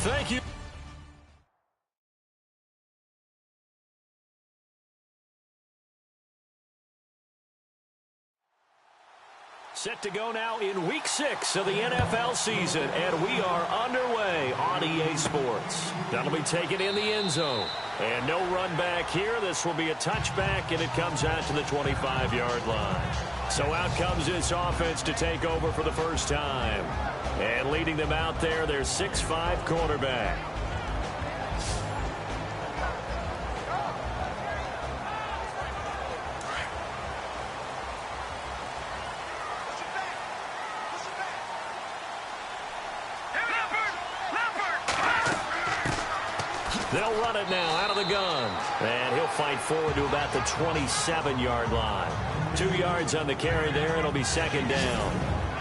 Thank you. Set to go now in Week 6 of the NFL season, and we are underway on EA Sports. That'll be taken in the end zone. And no run back here. This will be a touchback, and it comes out to the 25-yard line. So out comes this offense to take over for the first time. And leading them out there, their 6'5" quarterback. They'll run it now out of the gun. And he'll fight forward to about the 27-yard line. 2 yards on the carry there. It'll be second down.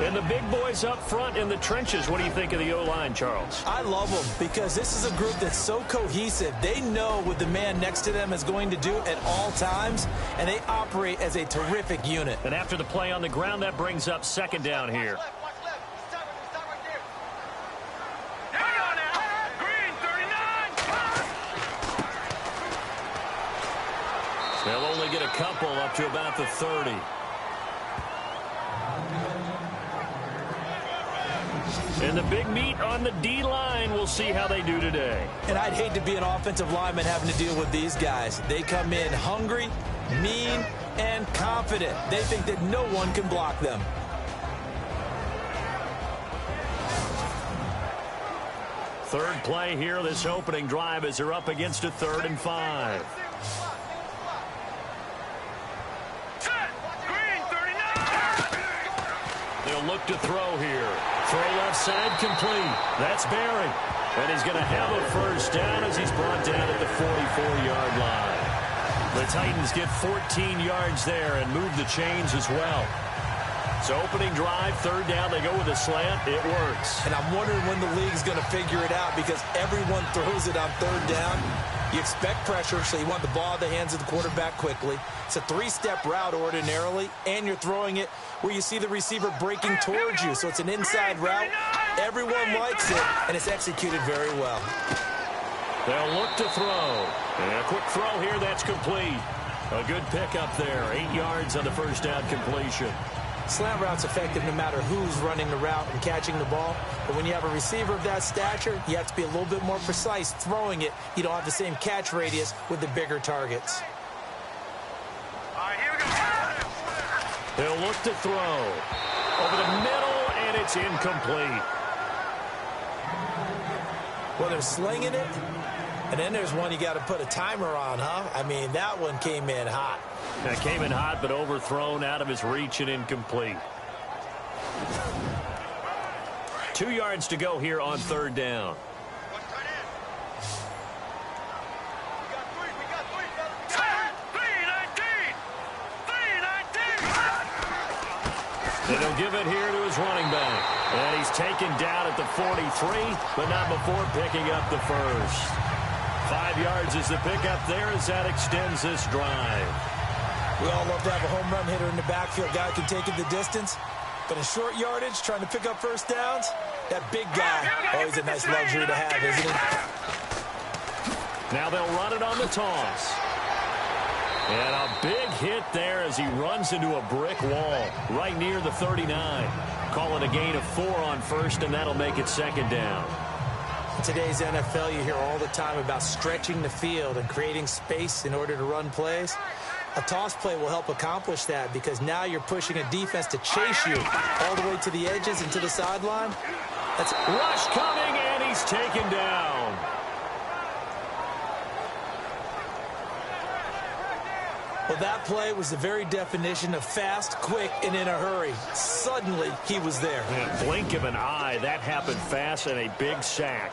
And the big boys up front in the trenches. What do you think of the O-line, Charles? I love them because this is a group that's so cohesive. They know what the man next to them is going to do at all times, and they operate as a terrific unit. And after the play on the ground, that brings up second down here. They'll only get a couple up to about the 30. And the big meat on the D-line. We'll see how they do today. And I'd hate to be an offensive lineman having to deal with these guys. They come in hungry, mean, and confident. They think that no one can block them. Third play here, this opening drive as they're up against a 3rd and 5. They'll look to throw here. Throw left side complete. That's Barry. And he's going to have a first down as he's brought down at the 44-yard line. The Titans get 14 yards there and move the chains as well. So opening drive, 3rd down, they go with a slant. It works. And I'm wondering when the league's going to figure it out because everyone throws it on 3rd down. You expect pressure, so you want the ball in the hands of the quarterback quickly. It's a 3-step route ordinarily, and you're throwing it where you see the receiver breaking towards you. So it's an inside route. Everyone likes it, and it's executed very well. They'll look to throw. And a quick throw here, that's complete. A good pickup there. 8 yards on the first down completion. Slant route's effective no matter who's running the route and catching the ball. But when you have a receiver of that stature, you have to be a little bit more precise throwing it. You don't have the same catch radius with the bigger targets. All right, here we go. They'll look to throw. Over the middle, and it's incomplete. Well, they're slinging it. And then there's one you got to put a timer on, huh? I mean, that one came in hot. That came in hot, but overthrown out of his reach and incomplete. 2 yards to go here on 3rd down. And he'll give it here to his running back. And he's taken down at the 43, but not before picking up the first. 5 yards is the pickup there as that extends this drive. We all love to have a home run hitter in the backfield. Guy can take it the distance. But in short yardage, trying to pick up first downs, that big guy, always a nice luxury to have, isn't it? Now they'll run it on the toss. And a big hit there as he runs into a brick wall right near the 39. Call it a gain of 4 on first, and that'll make it second down. In today's NFL, you hear all the time about stretching the field and creating space in order to run plays. A toss play will help accomplish that because now you're pushing a defense to chase you all the way to the edges and to the sideline. That's rush coming, and he's taken down. Well, that play was the very definition of fast, quick, and in a hurry. Suddenly, he was there. In a blink of an eye, that happened fast and a big sack.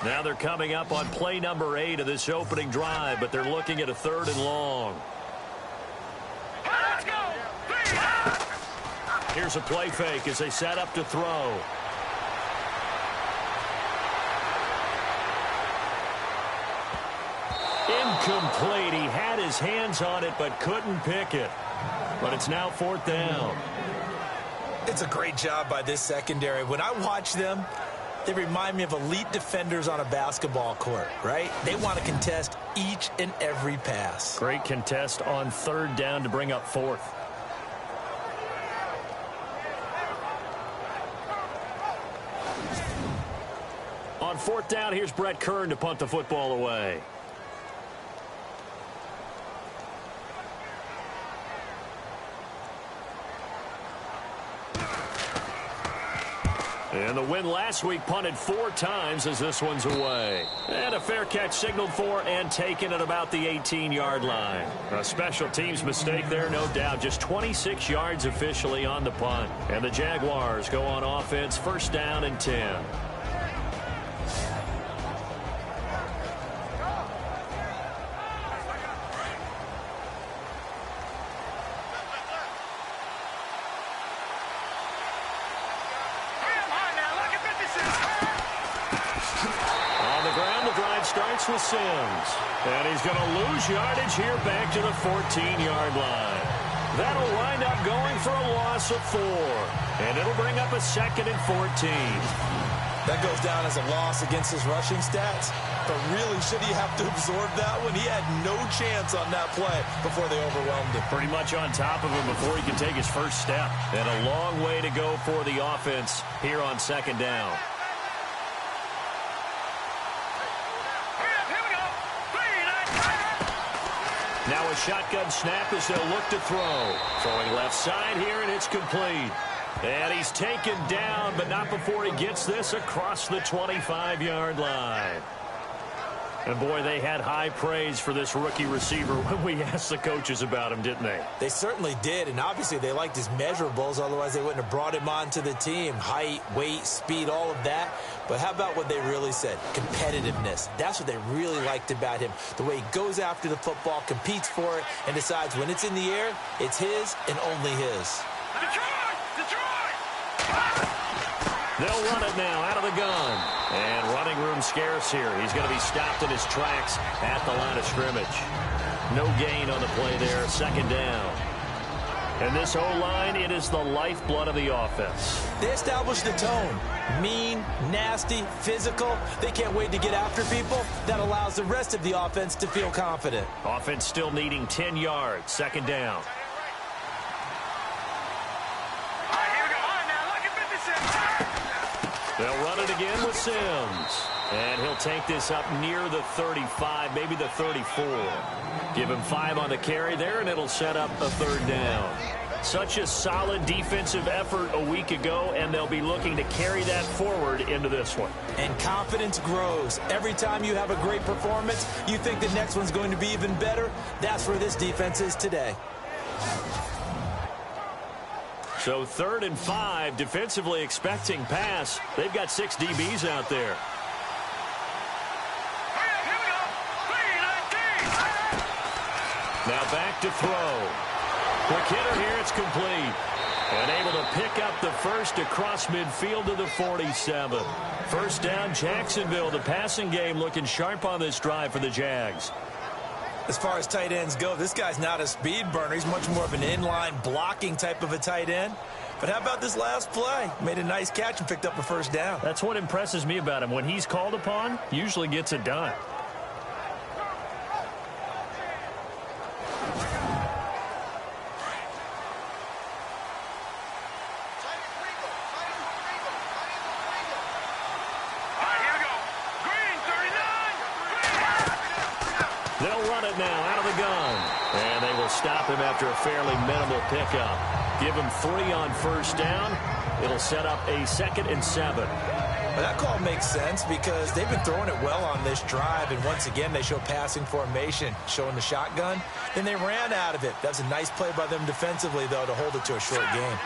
Now they're coming up on play number 8 of this opening drive, but they're looking at a 3rd and long. Let's go! Here's a play fake as they set up to throw. incomplete. He had his hands on it but couldn't pick it. But it's now 4th down. It's a great job by this secondary. When I watch them, they remind me of elite defenders on a basketball court, right? They want to contest each and every pass. Great contest on 3rd down to bring up 4th. On 4th down, here's Brett Kern to punt the football away. And the win last week punted 4 times as this one's away. And a fair catch signaled for and taken at about the 18-yard line. A special teams mistake there, no doubt. Just 26 yards officially on the punt. And the Jaguars go on offense, 1st down and 10. Starts with Sims. And he's going to lose yardage here back to the 14-yard line. That'll wind up going for a loss of 4. And it'll bring up a 2nd and 14. That goes down as a loss against his rushing stats. But really, should he have to absorb that one? He had no chance on that play before they overwhelmed him. Pretty much on top of him before he could take his first step. And a long way to go for the offense here on 2nd down. Now a shotgun snap as they'll look to throw. Throwing left side here, and it's complete. And he's taken down, but not before he gets this across the 25-yard line. And, boy, they had high praise for this rookie receiver when we asked the coaches about him, didn't they? They certainly did, and obviously they liked his measurables. Otherwise, they wouldn't have brought him onto the team. Height, weight, speed, all of that. But how about what they really said? Competitiveness. That's what they really liked about him. The way he goes after the football, competes for it, and decides when it's in the air, it's his and only his. They'll run it now out of the gun. And running room scarce here. He's going to be stopped in his tracks at the line of scrimmage. No gain on the play there. 2nd down. And this O-line, it is the lifeblood of the offense. They established the tone. Mean, nasty, physical. They can't wait to get after people. That allows the rest of the offense to feel confident. Offense still needing 10 yards. 2nd down. They'll run it again with Sims. And he'll take this up near the 35, maybe the 34. Give him 5 on the carry there, and it'll set up a 3rd down. Such a solid defensive effort a week ago, and they'll be looking to carry that forward into this one. And confidence grows. Every time you have a great performance, you think the next one's going to be even better. That's where this defense is today. So 3rd and 5, defensively expecting pass. They've got 6 DBs out there. Now back to throw. Quick hitter here, it's complete. And able to pick up the first across midfield to the 47. 1st down, Jacksonville. The passing game looking sharp on this drive for the Jags. As far as tight ends go, this guy's not a speed burner. He's much more of an inline blocking type of a tight end. But how about this last play? Made a nice catch and picked up a 1st down. That's what impresses me about him. When he's called upon, usually gets it done. They'll run it now out of the gun. And they will stop him after a fairly minimal pickup. Give him 3 on 1st down. It'll set up a 2nd and 7. Well, that call makes sense because they've been throwing it well on this drive. And once again, they show passing formation, showing the shotgun. Then they ran out of it. That's a nice play by them defensively, though, to hold it to a short game.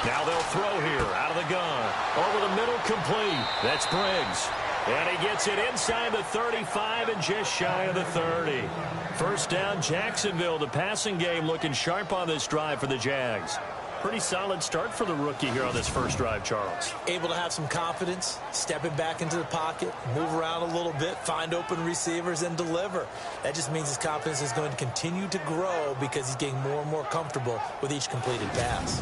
Now they'll throw here out of the gun. Over the middle, complete. That's Briggs. And he gets it inside the 35 and just shy of the 30. 1st down, Jacksonville. The passing game looking sharp on this drive for the Jags. Pretty solid start for the rookie here on this first drive, Charles. Able to have some confidence, stepping back into the pocket, move around a little bit, find open receivers, and deliver. That just means his confidence is going to continue to grow because he's getting more and more comfortable with each completed pass.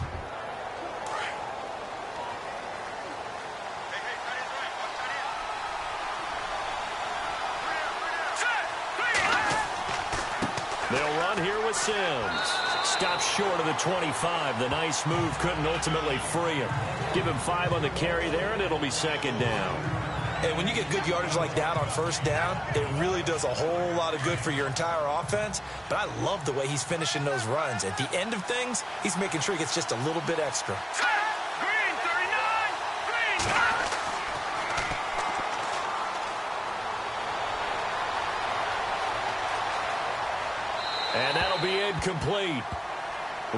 They'll run here with Sims. Stops short of the 25. The nice move couldn't ultimately free him. Give him 5 on the carry there, and it'll be second down. And when you get good yardage like that on first down, it really does a whole lot of good for your entire offense. But I love the way he's finishing those runs. At the end of things, he's making sure he gets just a little bit extra. Green, 39! Green! And that'll be incomplete.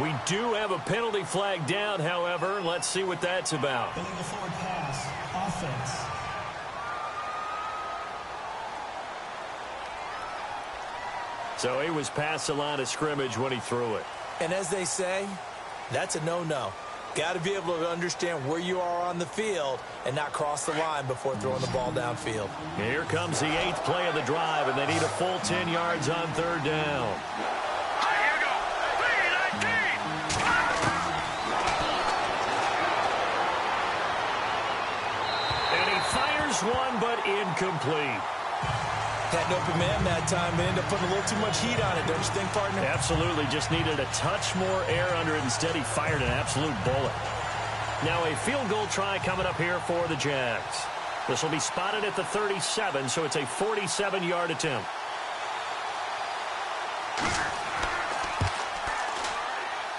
We do have a penalty flag down, however. Let's see what that's about. Illegal forward pass. Offense. So he was past the line of scrimmage when he threw it. And as they say, that's a no-no. Got to be able to understand where you are on the field and not cross the line before throwing the ball downfield. Here comes the 8th play of the drive, and they need a full 10 yards on third down. Here we go. 3-19! And he fires one, but incomplete. Had an open man that time, but ended up putting a little too much heat on it, don't you think, partner? Absolutely. Just needed a touch more air under it. Instead, he fired an absolute bullet. Now a field goal try coming up here for the Jags. This will be spotted at the 37, so it's a 47-yard attempt.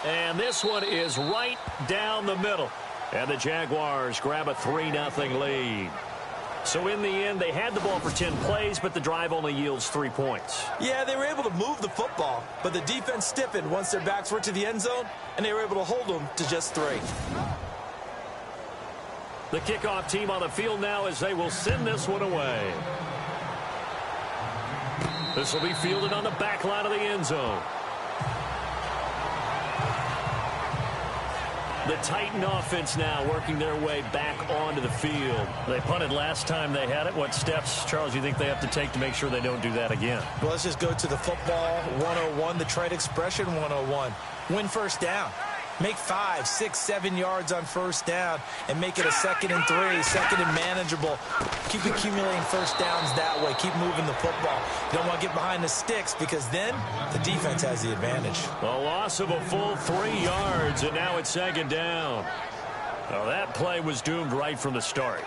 And this one is right down the middle. And the Jaguars grab a 3-0 lead. So in the end, they had the ball for 10 plays, but the drive only yields 3 points. Yeah, they were able to move the football, but the defense stiffened once their backs were to the end zone, and they were able to hold them to just 3. The kickoff team on the field now as they will send this one away. This will be fielded on the back line of the end zone. The Titan offense now working their way back onto the field. They punted last time they had it. What steps, Charles, you think they have to take to make sure they don't do that again? Well, let's just go to the football 101, the trade expression 101. Win first down. Make 5, 6, 7 yards on first down and make it a 2nd and 3, 2nd and manageable. Keep accumulating first downs that way. Keep moving the football. You don't want to get behind the sticks because then the defense has the advantage. A loss of a full 3 yards, and now it's 2nd down. Well, that play was doomed right from the start.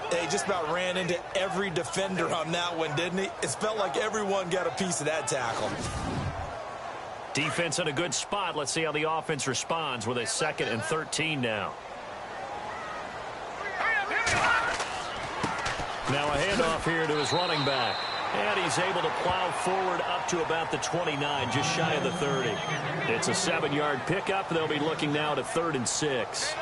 He just about ran into every defender on that one, didn't he? It felt like everyone got a piece of that tackle. Defense in a good spot. Let's see how the offense responds with a 2nd and 13 now. Now a handoff here to his running back. And he's able to plow forward up to about the 29, just shy of the 30. It's a 7-yard pickup. They'll be looking now to 3rd and 6.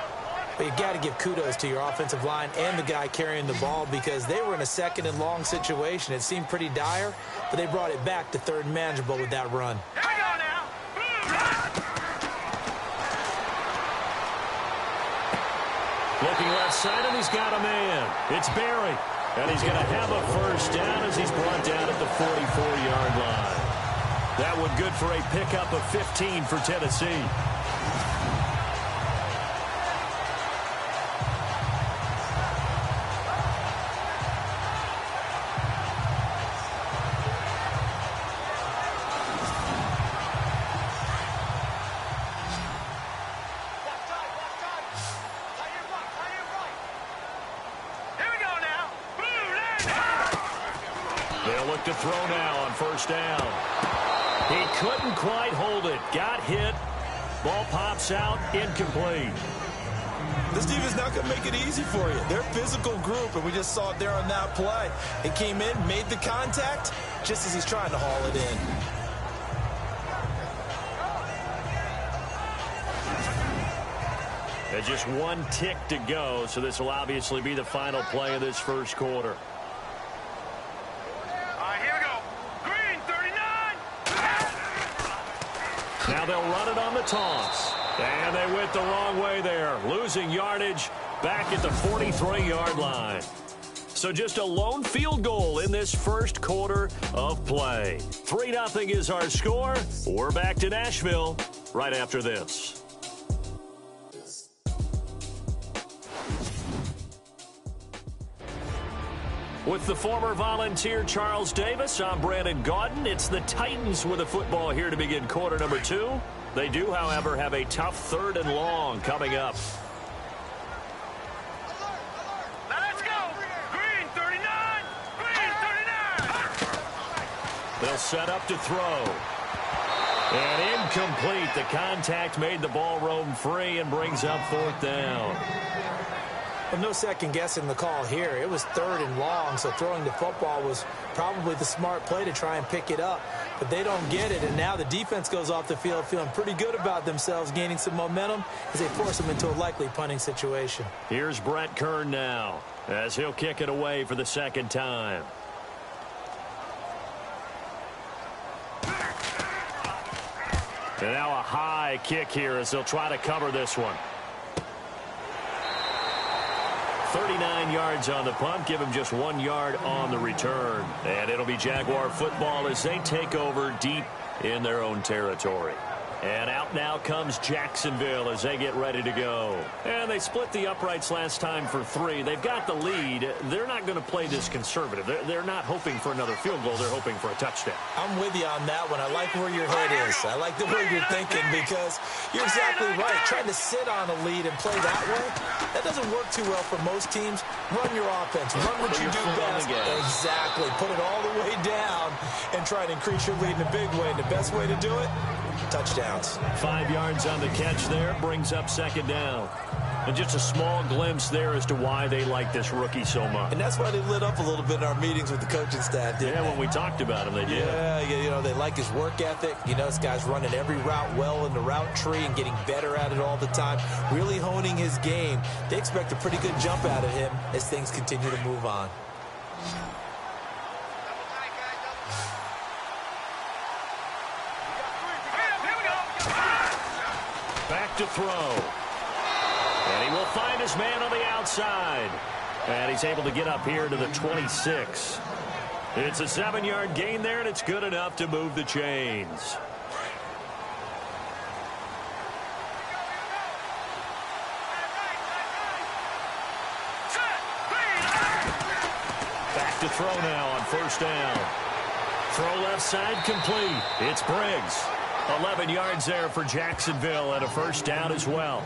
But you got to give kudos to your offensive line and the guy carrying the ball because they were in a 2nd and long situation. It seemed pretty dire, but they brought it back to 3rd and manageable with that run. Here we go now. Looking left side, and he's got a man. It's Barry. And he's going to have a first down as he's brought down at the 44-yard line. That one good for a pickup of 15 for Tennessee. To throw now on first down. He couldn't quite hold it. Got hit. Ball pops out. Incomplete. This defense is not going to make it easy for you. They're a physical group, and we just saw it there on that play. It came in, made the contact, just as he's trying to haul it in. There's just 1 tick to go, so this will obviously be the final play of this first quarter. Now they'll run it on the toss. And they went the wrong way there, losing yardage back at the 43-yard line. So just a lone field goal in this first quarter of play. 3-0 is our score. We're back to Nashville right after this. With the former Volunteer Charles Davis, I'm Brandon Gaudin. It's the Titans with the football here to begin quarter number 2. They do, however, have a tough 3rd and long coming up. Let's go! Green 39! Green 39! They'll set up to throw. And incomplete. The contact made the ball roam free and brings up 4th down. Well, no second guessing the call here. It was 3rd and long, so throwing the football was probably the smart play to try and pick it up. But they don't get it, and now the defense goes off the field feeling pretty good about themselves, gaining some momentum as they force them into a likely punting situation. Here's Brett Kern now as he'll kick it away for the 2nd time. And now a high kick here as they'll try to cover this one. 39 yards on the punt, give him just 1 yard on the return. And it'll be Jaguar football as they take over deep in their own territory. And out now comes Jacksonville as they get ready to go. And they split the uprights last time for 3. They've got the lead. They're not going to play this conservative. They're not hoping for another field goal. They're hoping for a touchdown. I'm with you on that one. I like where your head is. I like the way you're thinking because you're exactly right. Trying to sit on a lead and play that way, that doesn't work too well for most teams. Run your offense. Run what you do best. Exactly. Put it all the way down and try to increase your lead in a big way. And the best way to do it, touchdowns. 5 yards on the catch there, brings up 2nd down. And just a small glimpse there as to why they like this rookie so much. And that's why they lit up a little bit in our meetings with the coaching staff, didn't they? When we talked about him, they did. Yeah, you know, they like his work ethic. You know, this guy's running every route well in the route tree and getting better at it all the time, really honing his game. They expect a pretty good jump out of him as things continue to move on. Back to throw. And he will find his man on the outside. And he's able to get up here to the 26. It's a 7-yard gain there, and it's good enough to move the chains. Back to throw now on 1st down. Throw left side complete. It's Briggs. 11 yards there for Jacksonville and a 1st down as well.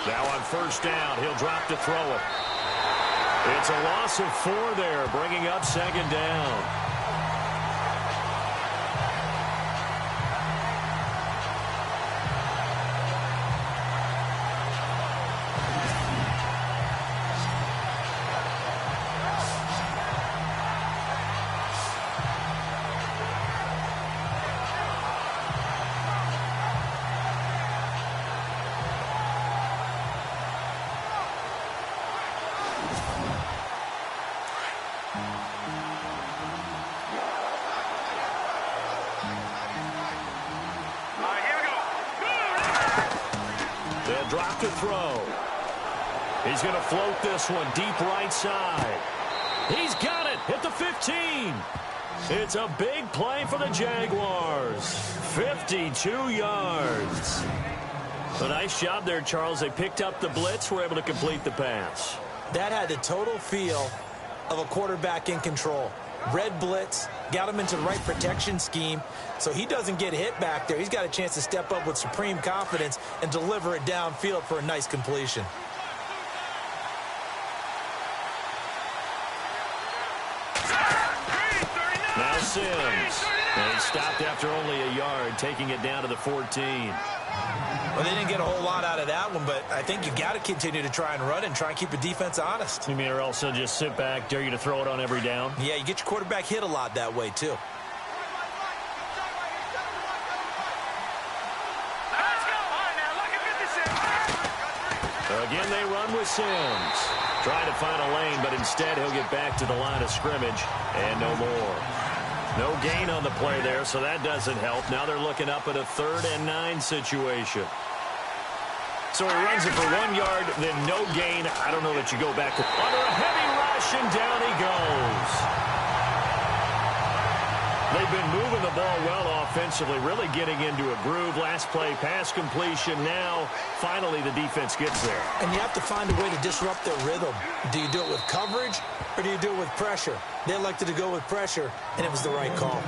Now on 1st down, he'll drop to throw it. It's a loss of 4 there, bringing up 2nd down. Drop to throw. He's going to float this one deep right side. He's got it at the 15. It's a big play for the Jaguars. 52 yards. A nice job there, Charles. They picked up the blitz, were able to complete the pass. That had the total feel of a quarterback in control. Red blitz, got him into the right protection scheme, so he doesn't get hit back there. He's got a chance to step up with supreme confidence and deliver it downfield for a nice completion. Now Sims. And he stopped after only a yard, taking it down to the 14. Well, they didn't get a whole lot out of that one, but I think you got to continue to try and run and try and keep the defense honest. You mean or else they'll just sit back, dare you to throw it on every down? Yeah, you get your quarterback hit a lot that way, too. Again, they run with Sims. Trying to find a lane, but instead he'll get back to the line of scrimmage and no more. No gain on the play there, so that doesn't help. Now they're looking up at a 3rd and 9 situation. So he runs it for 1 yard, then no gain. I don't know that you go back to under a heavy rush, and down he goes. They've been moving the ball well offensively, really getting into a groove. Last play, pass completion. Now, finally, the defense gets there. And you have to find a way to disrupt their rhythm. Do you do it with coverage, or do you do it with pressure? They elected to go with pressure, and it was the right call.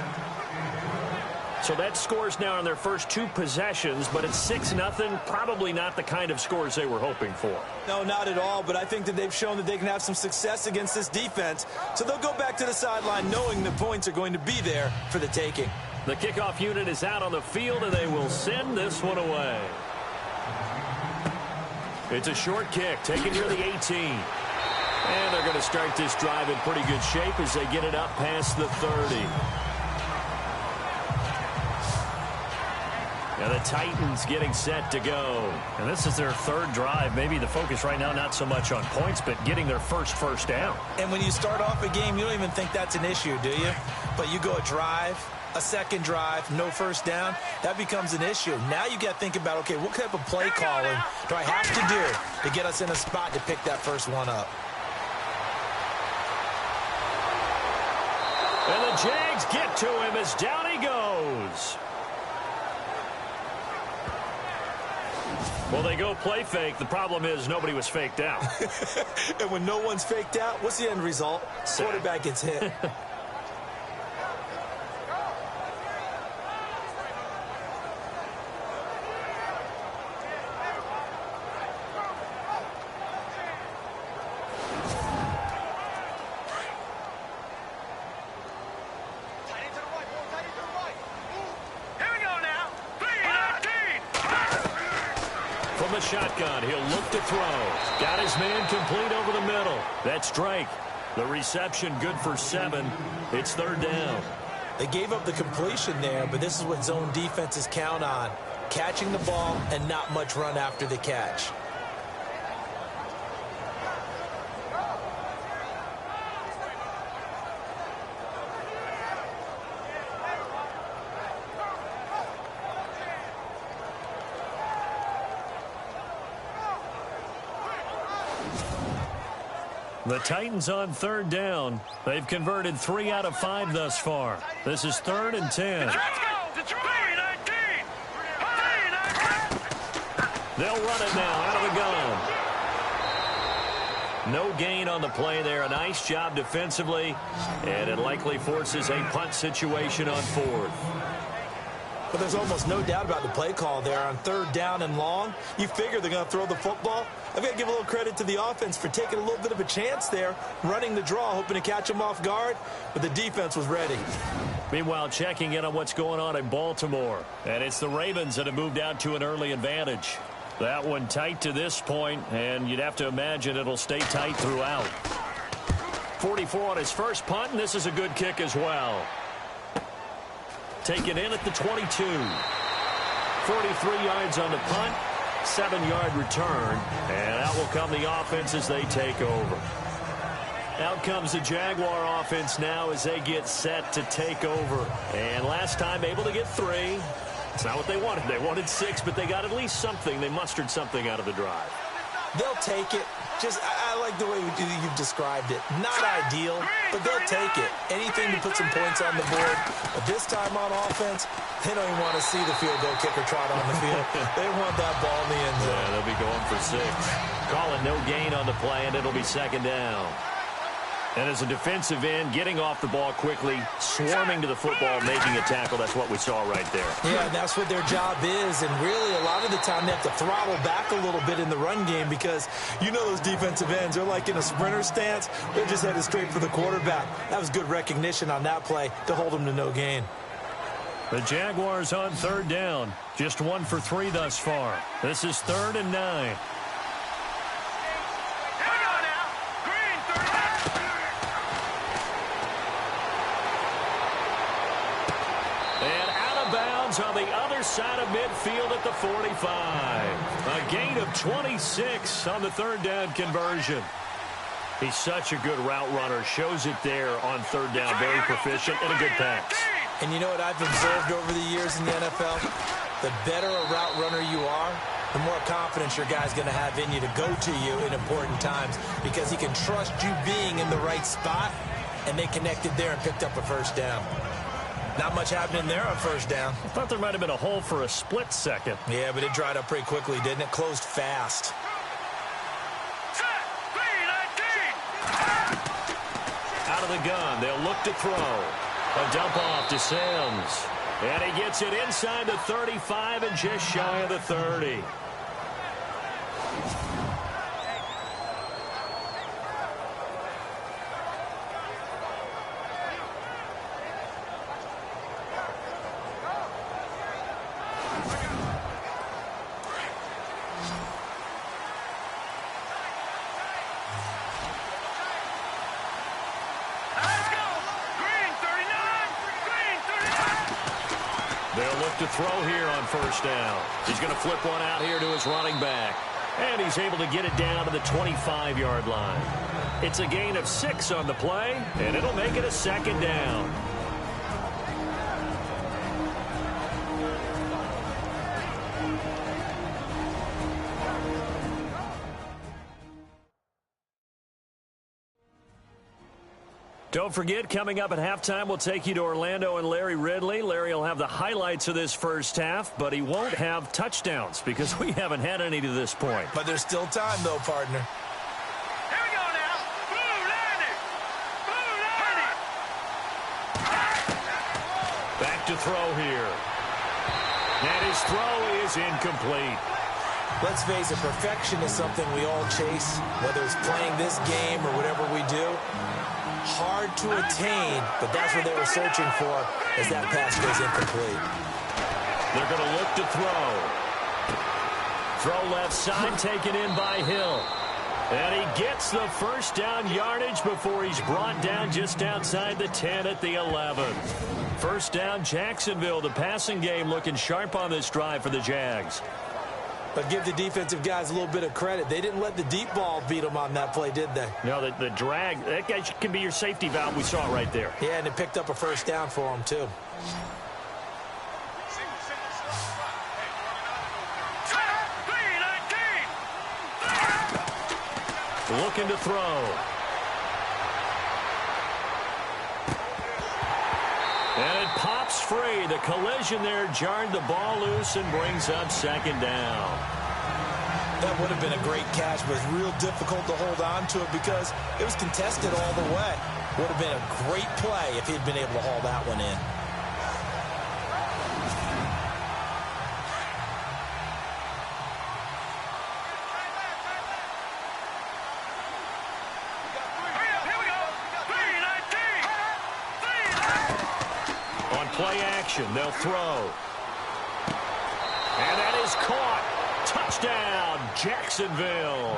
So that scores now on their first 2 possessions, but it's 6-0. Probably not the kind of scores they were hoping for. No, not at all, but I think that they've shown that they can have some success against this defense. So they'll go back to the sideline knowing the points are going to be there for the taking. The kickoff unit is out on the field, and they will send this one away. It's a short kick, taken near the 18. And they're going to start this drive in pretty good shape as they get it up past the 30. And the Titans getting set to go. And this is their 3rd drive. Maybe the focus right now not so much on points, but getting their first down. And when you start off a game, you don't even think that's an issue, do you? But you go a drive, a second drive, no first down, that becomes an issue. Now you got to think about, okay, what type of play calling do I have to do to get us in a spot to pick that first one up? And the Jags get to him as down he goes. Well, they go play fake. The problem is nobody was faked out. And when no one's faked out, what's the end result? Quarterback gets hit. The shotgun, he'll look to throw. Got his man complete over the middle. That's Drake. The reception good for 7. It's 3rd down. They gave up the completion there, but this is what zone defenses count on. Catching the ball and not much run after the catch. The Titans on 3rd down. They've converted 3 out of 5 thus far. This is 3rd and 10. Let's go! Detroit! 3-19! They'll run it now out of the gun. No gain on the play there. A nice job defensively. And it likely forces a punt situation on 4th. But there's almost no doubt about the play call there on 3rd down and long. You figure they're going to throw the football. I've got to give a little credit to the offense for taking a little bit of a chance there, running the draw, hoping to catch them off guard, but the defense was ready. Meanwhile, checking in on what's going on in Baltimore. And it's the Ravens that have moved out to an early advantage. That one tight to this point, and you'd have to imagine it'll stay tight throughout. 44 on his first punt, and this is a good kick as well. Taken in at the 22. 43 yards on the punt. 7-yard return, and out will come the offense as they take over. Out comes the Jaguar offense now as they get set to take over. And last time able to get 3. It's not what they wanted. They wanted 6, but they got at least something. They mustered something out of the drive. They'll take it. I like the way you've described it. Not ideal, but they'll take it. Anything to put some points on the board. But this time on offense, they don't even want to see the field goal kicker trot on the field. They want that ball in the end zone. Yeah, they'll be going for 6. Call it no gain on the play, and it'll be 2nd down. And as a defensive end, getting off the ball quickly, swarming to the football, making a tackle, that's what we saw right there. Yeah, that's what their job is. And really, a lot of the time, they have to throttle back a little bit in the run game because you know those defensive ends, they're like in a sprinter stance. They're just headed straight for the quarterback. That was good recognition on that play to hold them to no gain. The Jaguars on third down. Just 1 for 3 thus far. This is 3rd and 9. And out of bounds on the other side of midfield at the 45. A gain of 26 on the 3rd down conversion. He's such a good route runner. Shows it there on 3rd down. Very proficient and a good pass. And you know what I've observed over the years in the NFL? The better a route runner you are, the more confidence your guy's going to have in you to go to you in important times because he can trust you being in the right spot, and they connected there and picked up a 1st down. Not much happening there on 1st down. I thought there might have been a hole for a split second. Yeah, but it dried up pretty quickly, didn't it? Closed fast. Out of the gun, they'll look to throw. A dump off to Sims. And he gets it inside the 35 and just shy of the 30. They'll look to throw here on 1st down. He's going to flip one out here to his running back. And he's able to get it down to the 25-yard line. It's a gain of 6 on the play, and it'll make it a 2nd down. Don't forget, coming up at halftime, we'll take you to Orlando and Larry Ridley. Larry will have the highlights of this first half, but he won't have touchdowns because we haven't had any to this point. But there's still time, though, partner. Here we go now. Blue landing. Blue landing. Back to throw here. And his throw is incomplete. Let's face it, perfection is something we all chase, whether it's playing this game or whatever we do. Hard to attain, but that's what they were searching for as that pass goes incomplete. They're going to look to throw. Throw left side, taken in by Hill. And he gets the 1st down yardage before he's brought down just outside the 10 at the 11. 1st down, Jacksonville. The passing game looking sharp on this drive for the Jags. But give the defensive guys a little bit of credit. They didn't let the deep ball beat them on that play, did they? No, the drag, that guy can be your safety valve. We saw it right there. Yeah, and it picked up a 1st down for them, too. Looking to throw. And it pops free. The collision there jarred the ball loose and brings up 2nd down. That would have been a great catch, but it's real difficult to hold on to it because it was contested all the way. Would have been a great play if he'd been able to haul that one in. Play action. They'll throw. And that is caught. Touchdown, Jacksonville.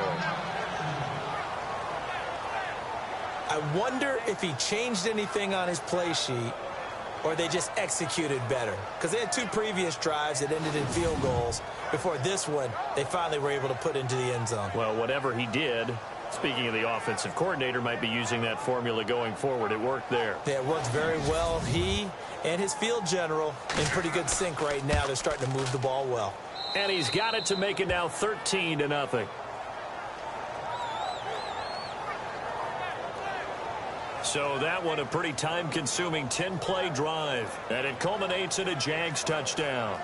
I wonder if he changed anything on his play sheet or they just executed better. Because they had 2 previous drives that ended in field goals. Before this one, they finally were able to put into the end zone. Well, whatever he did, speaking of the offensive coordinator, might be using that formula going forward. It worked there. Yeah, it worked very well. He and his field general in pretty good sync right now. They're starting to move the ball well. And he's got it to make it now 13-0. So that one a pretty time-consuming 10-play drive. And it culminates in a Jags touchdown.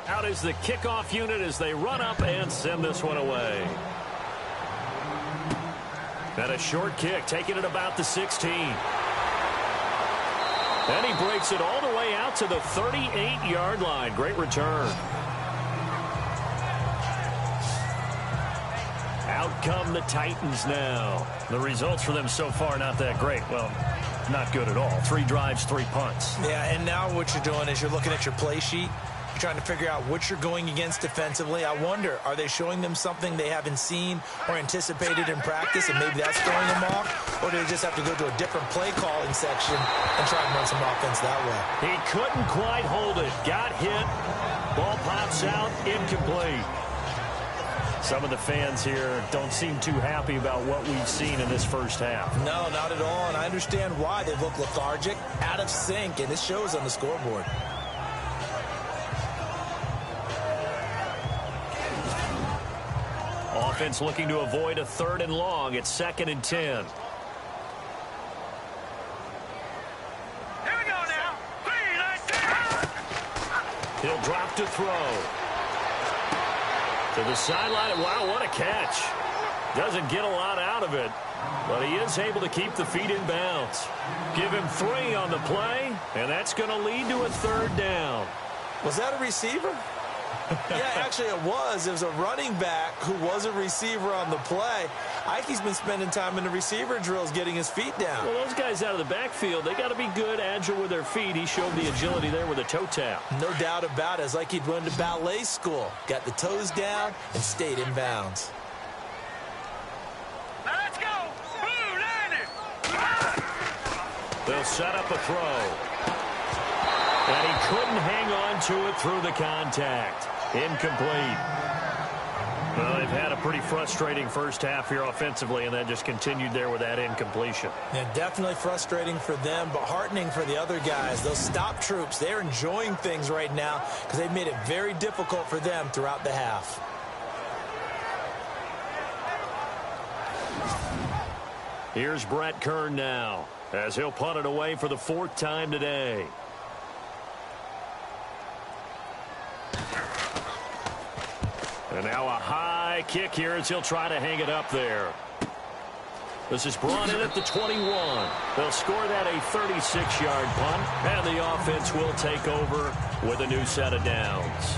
Out is the kickoff unit as they run up and send this one away. And a short kick, taking it about the 16. And he breaks it all the way out to the 38-yard line. Great return. Out come the Titans now. The results for them so far, not that great. Well, not good at all. 3 drives, 3 punts. Yeah, and now what you're doing is you're looking at your play sheet. You're trying to figure out what you're going against defensively. I wonder, are they showing them something they haven't seen or anticipated in practice, and maybe that's throwing them off? Or do they just have to go to a different play calling section and try and run some offense that way? He couldn't quite hold it. Got hit. Ball pops out. Incomplete. Some of the fans here don't seem too happy about what we've seen in this first half. No, not at all, and I understand why. They look lethargic, out of sync, and it shows on the scoreboard. Offense looking to avoid a 3rd and long. It's 2nd and 10. Here we go now. 3, 2. He'll drop to throw. To the sideline. Wow, what a catch. Doesn't get a lot out of it, but he is able to keep the feet in bounds. Give him 3 on the play, and that's going to lead to a 3rd down. Was that a receiver? Yeah, actually it was. It was a running back who was a receiver on the play. Ike's been spending time in the receiver drills getting his feet down. Well, those guys out of the backfield, they got to be good, agile with their feet. He showed the agility there with a toe tap. No doubt about it. It's like he'd went to ballet school. Got the toes down and stayed in bounds. Now let's go. Blue landed. They'll set up a throw. And he couldn't hang on to it through the contact. Incomplete. Well, they've had a pretty frustrating first half here offensively, and that just continued there with that incompletion. Yeah, definitely frustrating for them, but heartening for the other guys. Those stop troops, they're enjoying things right now because they've made it very difficult for them throughout the half. Here's Brett Kern now, as he'll punt it away for the 4th time today. And now a high kick here as he'll try to hang it up there. This is brought in at the 21. They'll score that a 36-yard punt, and the offense will take over with a new set of downs.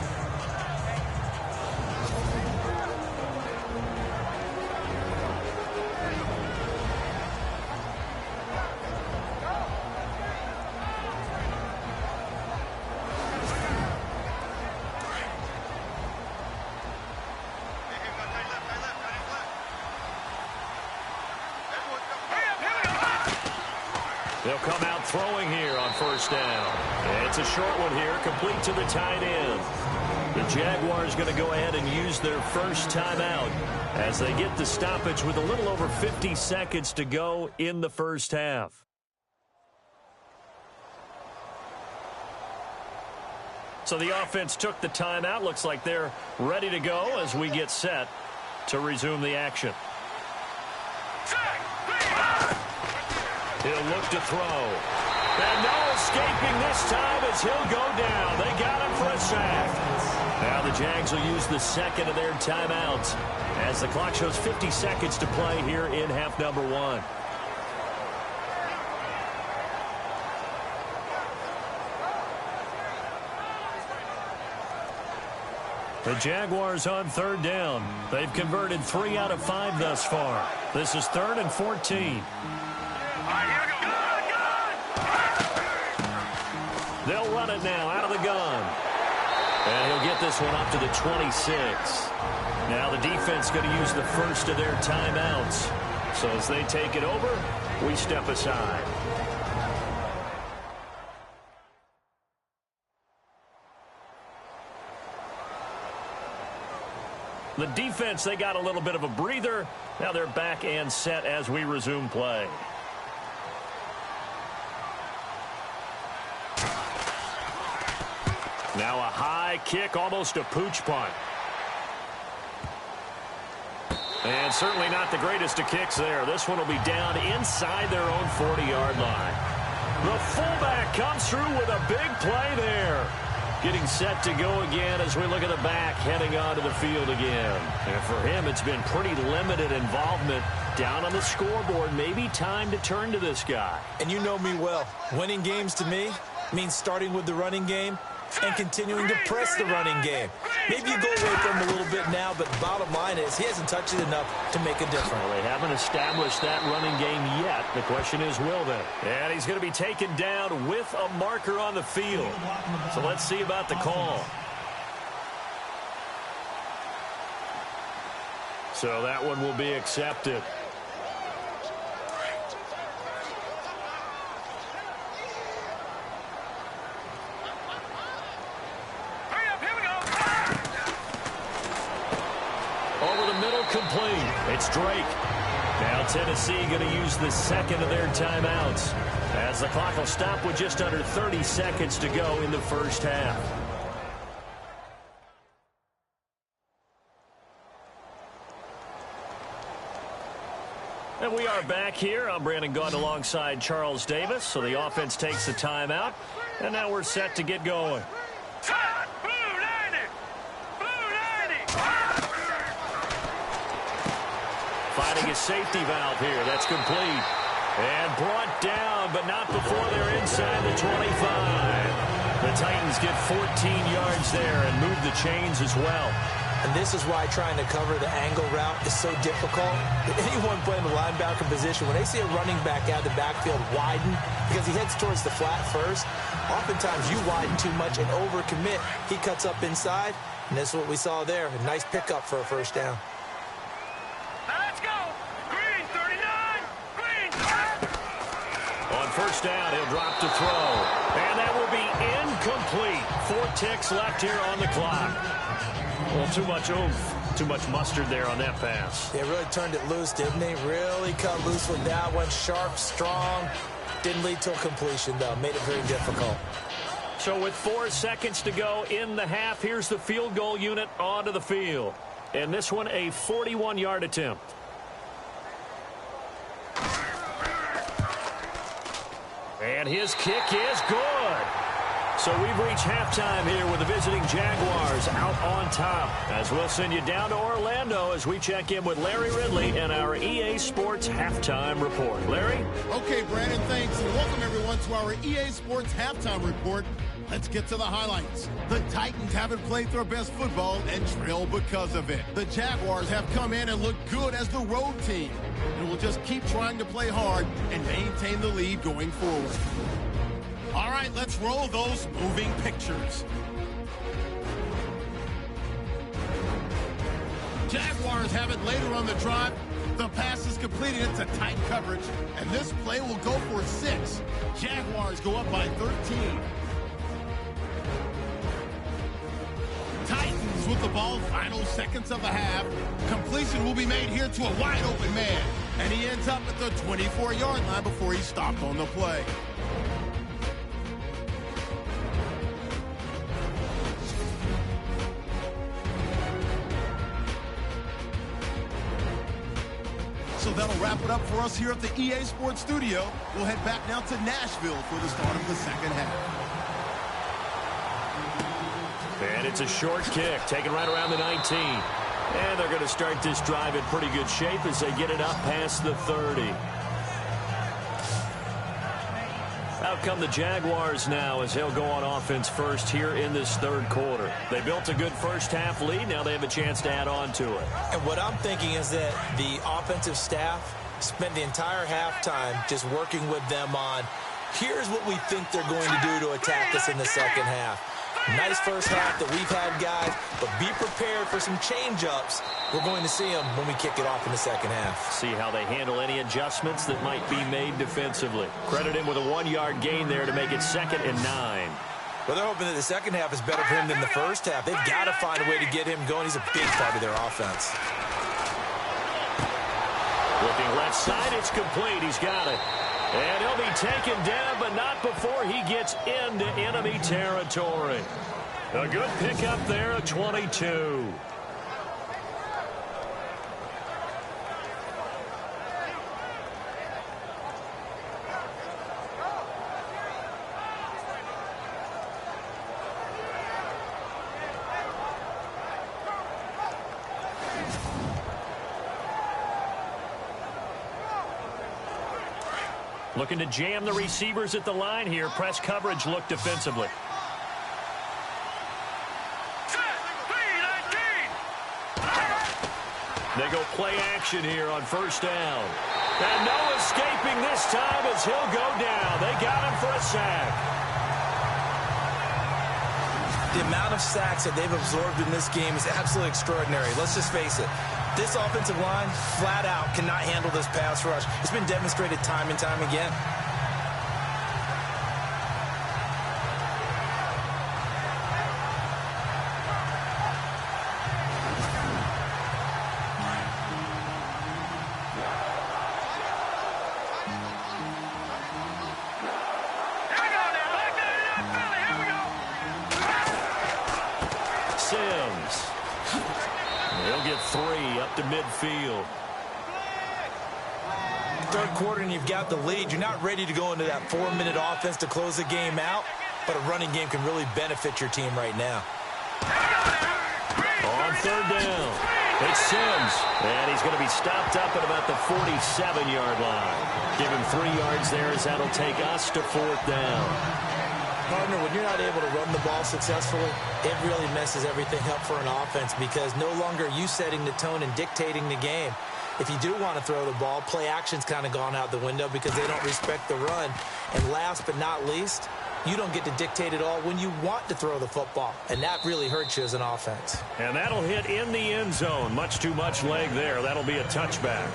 They'll come out throwing here on 1st down. And it's a short one here, complete to the tight end. The Jaguars going to go ahead and use their first timeout as they get the stoppage with a little over 50 seconds to go in the first half. So the offense took the timeout. Looks like they're ready to go as we get set to resume the action. He'll look to throw. And no escaping this time as he'll go down. They got him for a sack. Now the Jags will use the 2nd of their timeouts as the clock shows 50 seconds to play here in half number 1. The Jaguars on 3rd down. They've converted 3 out of 5 thus far. This is 3rd and 14. They'll run it now out of the gun. And he'll get this one up to the 26. Now the defense going to use the first of their timeouts. So as they take it over, we step aside. The defense, they got a little bit of a breather. Now they're back and set as we resume play. Now a high kick, almost a pooch punt. And certainly not the greatest of kicks there. This one will be down inside their own 40-yard line. The fullback comes through with a big play there. Getting set to go again as we look at the back heading onto the field again. And for him, it's been pretty limited involvement down on the scoreboard. Maybe time to turn to this guy. And you know me well. Winning games to me means starting with the running game and continuing to press the running game. Maybe you go away from him a little bit now, but the bottom line is he hasn't touched it enough to make a difference. Well, they haven't established that running game yet. The question is, will they? And he's going to be taken down with a marker on the field. So let's see about the call. So that one will be accepted. Over the middle, complete. It's Drake. Now Tennessee going to use the second of their timeouts, as the clock will stop with just under 30 seconds to go in the first half. And we are back here. I'm Brandon Gaudin alongside Charles Davis. So the offense takes a timeout, and now we're set to get going. Finding a safety valve here. That's complete. And brought down, but not before they're inside the 25. The Titans get 14 yards there and move the chains as well. And this is why trying to cover the angle route is so difficult. Anyone playing the linebacker position, when they see a running back out of the backfield widen, because he heads towards the flat first, oftentimes you widen too much and overcommit. He cuts up inside, and that's what we saw there. A nice pickup for a first down. Let's go. Green 39. Green. On first down, he'll drop to throw. And that will be incomplete. 4 ticks left here on the clock. Well, too much oomph, too much mustard there on that pass. They really turned it loose, didn't they? Really cut loose with that one. Sharp, strong. Didn't lead to a completion, though. Made it very difficult. So with 4 seconds to go in the half, here's the field goal unit onto the field. And this one, a 41-yard attempt. And his kick is good. So we've reached halftime here with the visiting Jaguars out on top. As we'll send you down to Orlando as we check in with Larry Ridley and our EA Sports Halftime Report. Larry? Okay, Brandon, thanks. And welcome, everyone, to our EA Sports Halftime Report. Let's get to the highlights. The Titans haven't played their best football and trail because of it. The Jaguars have come in and looked good as the road team. And will just keep trying to play hard and maintain the lead going forward. All right, let's roll those moving pictures. Jaguars have it later on the drive. The pass is completed into tight coverage, and this play will go for 6. Jaguars go up by 13. Titans with the ball, final seconds of the half. Completion will be made here to a wide open man, and he ends up at the 24-yard line before he stopped on the play. So that'll wrap it up for us here at the EA Sports Studio. We'll head back now to Nashville for the start of the second half. And it's a short kick, taken right around the 19. And they're going to start this drive in pretty good shape as they get it up past the 30. Out come the Jaguars now as they'll go on offense first here in this third quarter. They built a good first half lead. Now they have a chance to add on to it. And what I'm thinking is that the offensive staff spent the entire halftime just working with them on, here's what we think they're going to do to attack us in the second half. Nice first half that we've had, guys, but be prepared for some change-ups. We're going to see them when we kick it off in the second half. See how they handle any adjustments that might be made defensively. Credit him with a 1-yard gain there to make it 2nd and 9. Well, they're hoping that the second half is better for him than the first half. They've got to find a way to get him going. He's a big part of their offense. Looking left side, it's complete. He's got it. And he'll be taken down, but not before he gets into enemy territory. A good pickup there at 22. Looking to jam the receivers at the line here. Press coverage look defensively. Set. Speed They go play action here on first down. And no escaping this time as he'll go down. They got him for a sack. The amount of sacks that they've absorbed in this game is absolutely extraordinary. Let's just face it. This offensive line, flat out, cannot handle this pass rush. It's been demonstrated time and time again. He'll get 3 up to midfield. Third quarter and you've got the lead. You're not ready to go into that 4-minute offense to close the game out, but a running game can really benefit your team right now. On third down, it's Sims, and he's going to be stopped up at about the 47-yard line. Give him 3 yards there as that'll take us to fourth down. Partner, when you're not able to run the ball successfully, it really messes everything up for an offense because no longer are you setting the tone and dictating the game. If you do want to throw the ball, play action's kind of gone out the window because they don't respect the run. And last but not least, you don't get to dictate it all when you want to throw the football. And that really hurts you as an offense. And that'll hit in the end zone. Much too much leg there. That'll be a touchback.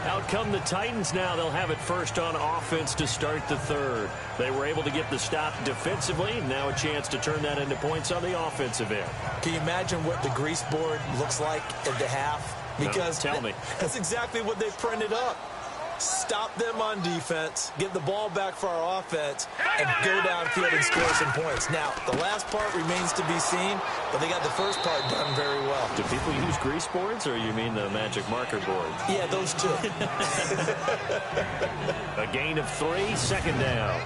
Out come the Titans now. They'll have it first on offense to start the third. They were able to get the stop defensively. Now a chance to turn that into points on the offensive end. Can you imagine what the grease board looks like at the half? Because no, tell me. That's exactly what they printed up. Stop them on defense, get the ball back for our offense, and go downfield and score some points. Now, the last part remains to be seen, but they got the first part done very well. Do people use grease boards, or you mean the magic marker board? Yeah, those two. A gain of 3, second down.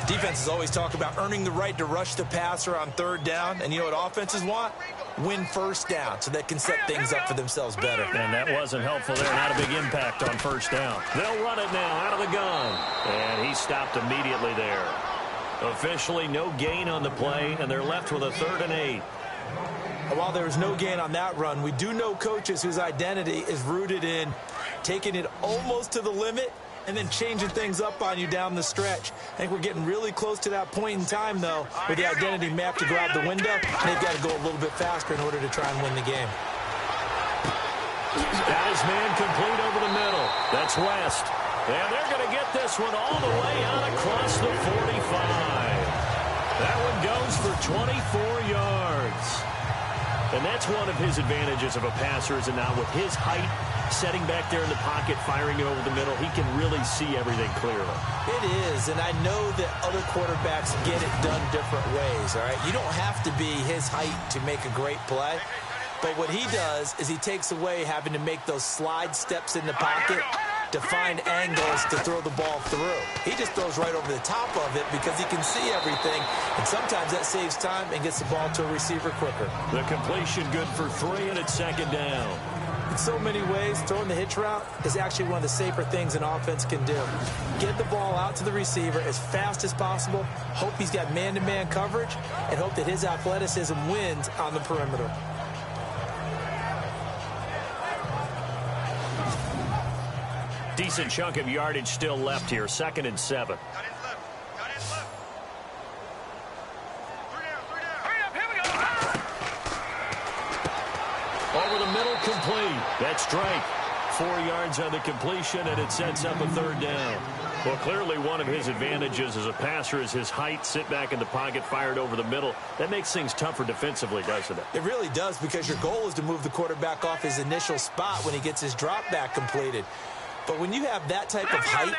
Defenses always talk about earning the right to rush the passer on third down, and you know what offenses want? Win first down so they can set things up for themselves better. And that wasn't helpful there. Not a big impact on first down. They'll run it now out of the gun. And he stopped immediately there. Officially no gain on the play, and they're left with a 3rd and 8. While there was no gain on that run, we do know coaches whose identity is rooted in taking it almost to the limit and then changing things up on you down the stretch. I think we're getting really close to that point in time, though, where the identity map to go out the window, and they've got to go a little bit faster in order to try and win the game. Got his man complete over the middle. That's West. And they're going to get this one all the way out across the 45. That one goes for 24 yards. And that's one of his advantages of a passer, is now with his height, setting back there in the pocket, firing it over the middle, he can really see everything clearly. It is, and I know that other quarterbacks get it done different ways, all right? You don't have to be his height to make a great play, but what he does is he takes away having to make those slide steps in the pocket to find angles to throw the ball through. He just throws right over the top of it because he can see everything, and sometimes that saves time and gets the ball to a receiver quicker. The completion good for 3, and it's second down. In so many ways, throwing the hitch route is actually one of the safer things an offense can do. Get the ball out to the receiver as fast as possible, hope he's got man-to-man coverage, and hope that his athleticism wins on the perimeter. Decent chunk of yardage still left here, 2nd and 7. Over the middle, complete. That's Drake. 4 yards on the completion, and it sets up a 3rd down. Well, clearly one of his advantages as a passer is his height, sit back in the pocket, fired over the middle. That makes things tougher defensively, doesn't it? It really does, because your goal is to move the quarterback off his initial spot when he gets his drop back completed. But when you have that type of height,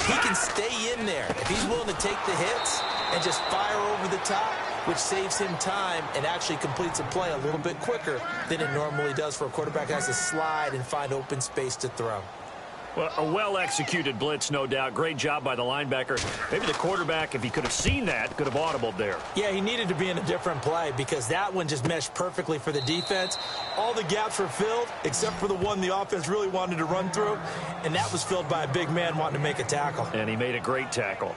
he can stay in there. If he's willing to take the hits and just fire over the top, which saves him time and actually completes a play a little bit quicker than it normally does for a quarterback who has to slide and find open space to throw. Well, a well-executed blitz, no doubt. Great job by the linebacker. Maybe the quarterback, if he could have seen that, could have audibled there. Yeah, he needed to be in a different play because that one just meshed perfectly for the defense. All the gaps were filled except for the one the offense really wanted to run through, and that was filled by a big man wanting to make a tackle. And he made a great tackle.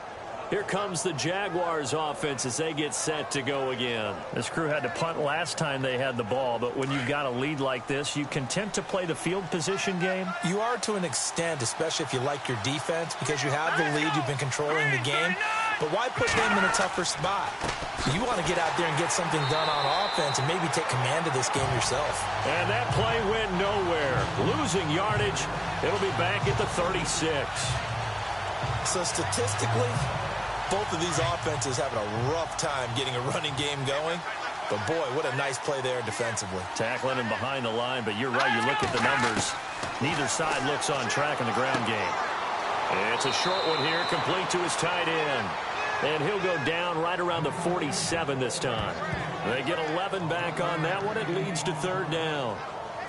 Here comes the Jaguars offense as they get set to go again. This crew had to punt last time they had the ball, but when you've got a lead like this, you content to play the field position game? You are to an extent, especially if you like your defense, because you have the lead, you've been controlling the game. But why put them in a tougher spot? You want to get out there and get something done on offense and maybe take command of this game yourself. And that play went nowhere. Losing yardage. It'll be back at the 36. So statistically, both of these offenses having a rough time getting a running game going. But, boy, what a nice play there defensively. Tackling him behind the line, but you're right. You look at the numbers. Neither side looks on track in the ground game. It's a short one here, complete to his tight end. And he'll go down right around the 47 this time. They get 11 back on that one. It leads to third down.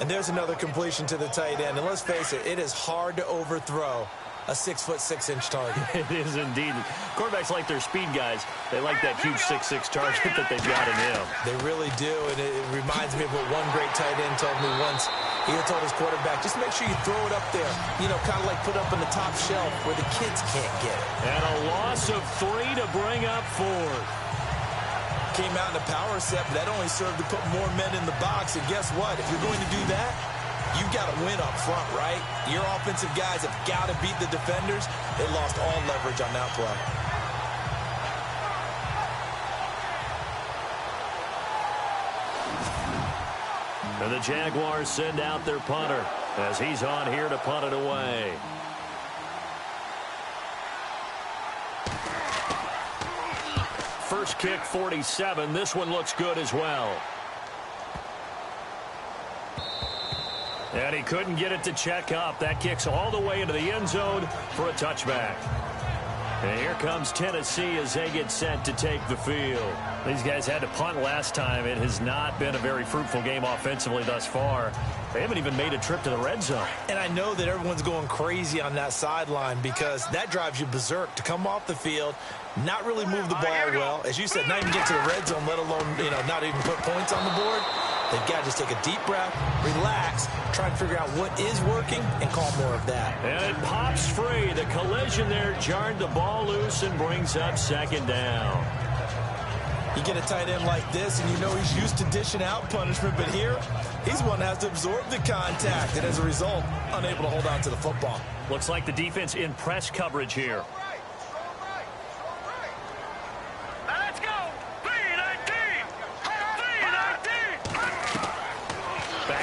And there's another completion to the tight end. And let's face it, it is hard to overthrow a 6'6" target. It is indeed. Quarterbacks like their speed guys. They like that huge 6'6" target that they've got in him. They really do, and it reminds me of what one great tight end told me once. He had told his quarterback, just make sure you throw it up there, you know, kind of like put up on the top shelf where the kids can't get it. And a loss of 3 to bring up fourth. Came out in a power set, but that only served to put more men in the box, and guess what? If you're going to do that, you've got to win up front, right? Your offensive guys have got to beat the defenders. They lost all leverage on that play. And the Jaguars send out their punter as he's on here to punt it away. First kick, 47. This one looks good as well. And he couldn't get it to check up. That kicks all the way into the end zone for a touchback. And here comes Tennessee as they get set to take the field. These guys had to punt last time. It has not been a very fruitful game offensively thus far. They haven't even made a trip to the red zone. And I know that everyone's going crazy on that sideline because that drives you berserk to come off the field, not really move the ball well. As you said, not even get to the red zone, let alone, you know, not even put points on the board. They've got to just take a deep breath, relax, try and figure out what is working, and call more of that. And it pops free. The collision there jarred the ball loose and brings up second down. You get a tight end like this, and you know he's used to dishing out punishment, but here, he's one that has to absorb the contact, and as a result, unable to hold on to the football. Looks like the defense in press coverage here.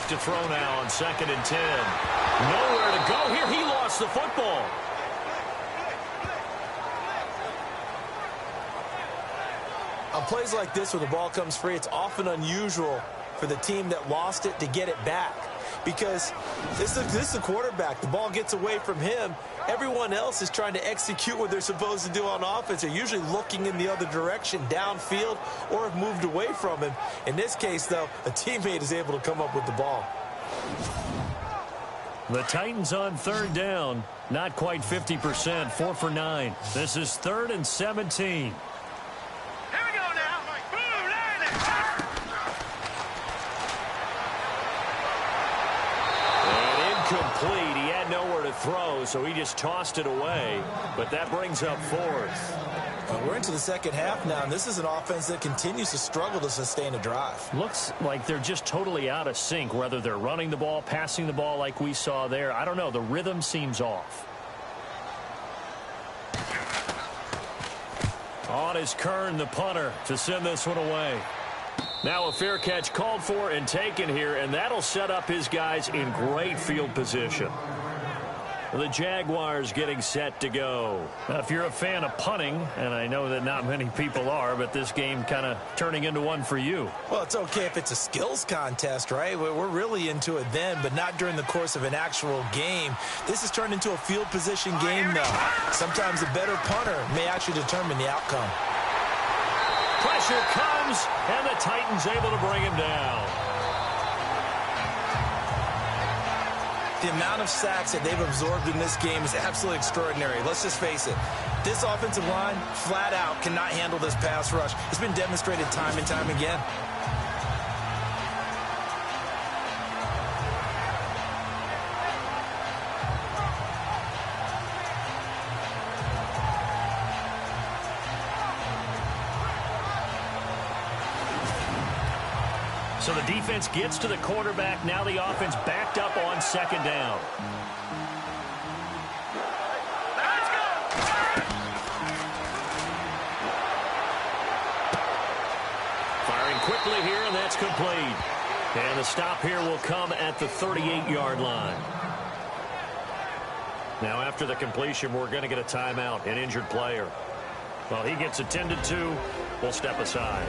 To throw now on 2nd and 10. Nowhere to go here. He lost the football. On plays like this where the ball comes free, it's often unusual for the team that lost it to get it back. Because this is the quarterback. The ball gets away from him. Everyone else is trying to execute what they're supposed to do on offense. They're usually looking in the other direction, downfield, or have moved away from him. In this case, though, a teammate is able to come up with the ball. The Titans on third down. Not quite 50%, 4 for 9. This is 3rd and 17. Complete. He had nowhere to throw, so he just tossed it away. But that brings up 4th. We're into the second half now, and this is an offense that continues to struggle to sustain a drive. Looks like they're just totally out of sync, whether they're running the ball, passing the ball like we saw there. I don't know. The rhythm seems off. On is Kern, the punter, to send this one away. Now a fair catch called for and taken here, and that'll set up his guys in great field position. The Jaguars getting set to go. Now, if you're a fan of punting, and I know that not many people are, but this game kind of turning into one for you. Well, it's okay if it's a skills contest, right? We're really into it then, but not during the course of an actual game. This has turned into a field position game, though. Sometimes a better punter may actually determine the outcome. Pressure comes, and the Titans able to bring him down. The amount of sacks that they've absorbed in this game is absolutely extraordinary. Let's just face it. This offensive line, flat out, cannot handle this pass rush. It's been demonstrated time and time again. So the defense gets to the quarterback. Now the offense backed up on second down. Let's go! Firing quickly here, and that's complete. And the stop here will come at the 38-yard line. Now, after the completion, we're going to get a timeout, an injured player. Well, he gets attended to. We'll step aside.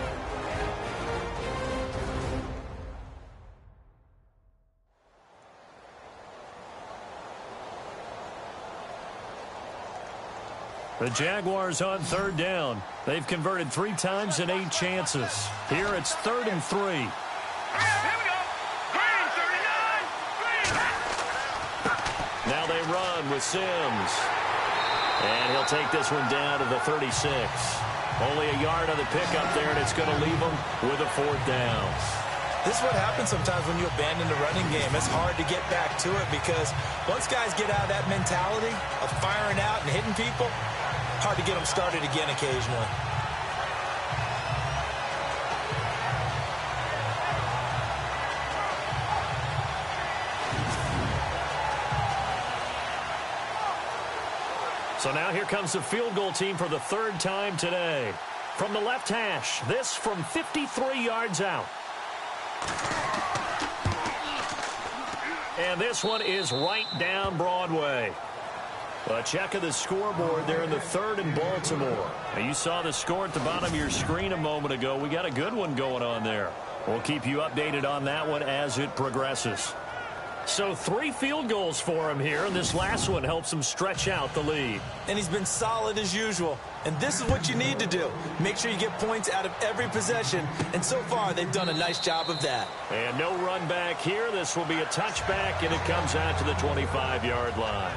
The Jaguars on third down. They've converted 3 times in 8 chances. Here it's 3rd and 3. Here we go. Green 39. Green. Now they run with Sims. And he'll take this one down to the 36. Only a yard on the pickup there, and it's going to leave him with a 4th down. This is what happens sometimes when you abandon the running game. It's hard to get back to it because once guys get out of that mentality of firing out and hitting people, hard to get them started again occasionally. So now here comes the field goal team for the 3rd time today. From the left hash, this from 53 yards out. And this one is right down Broadway. A check of the scoreboard there in the 3rd and Baltimore. Now you saw the score at the bottom of your screen a moment ago. We got a good one going on there. We'll keep you updated on that one as it progresses. So 3 field goals for him here, and this last one helps him stretch out the lead. And he's been solid as usual. And this is what you need to do. Make sure you get points out of every possession. And so far, they've done a nice job of that. And no run back here. This will be a touchback, and it comes out to the 25-yard line.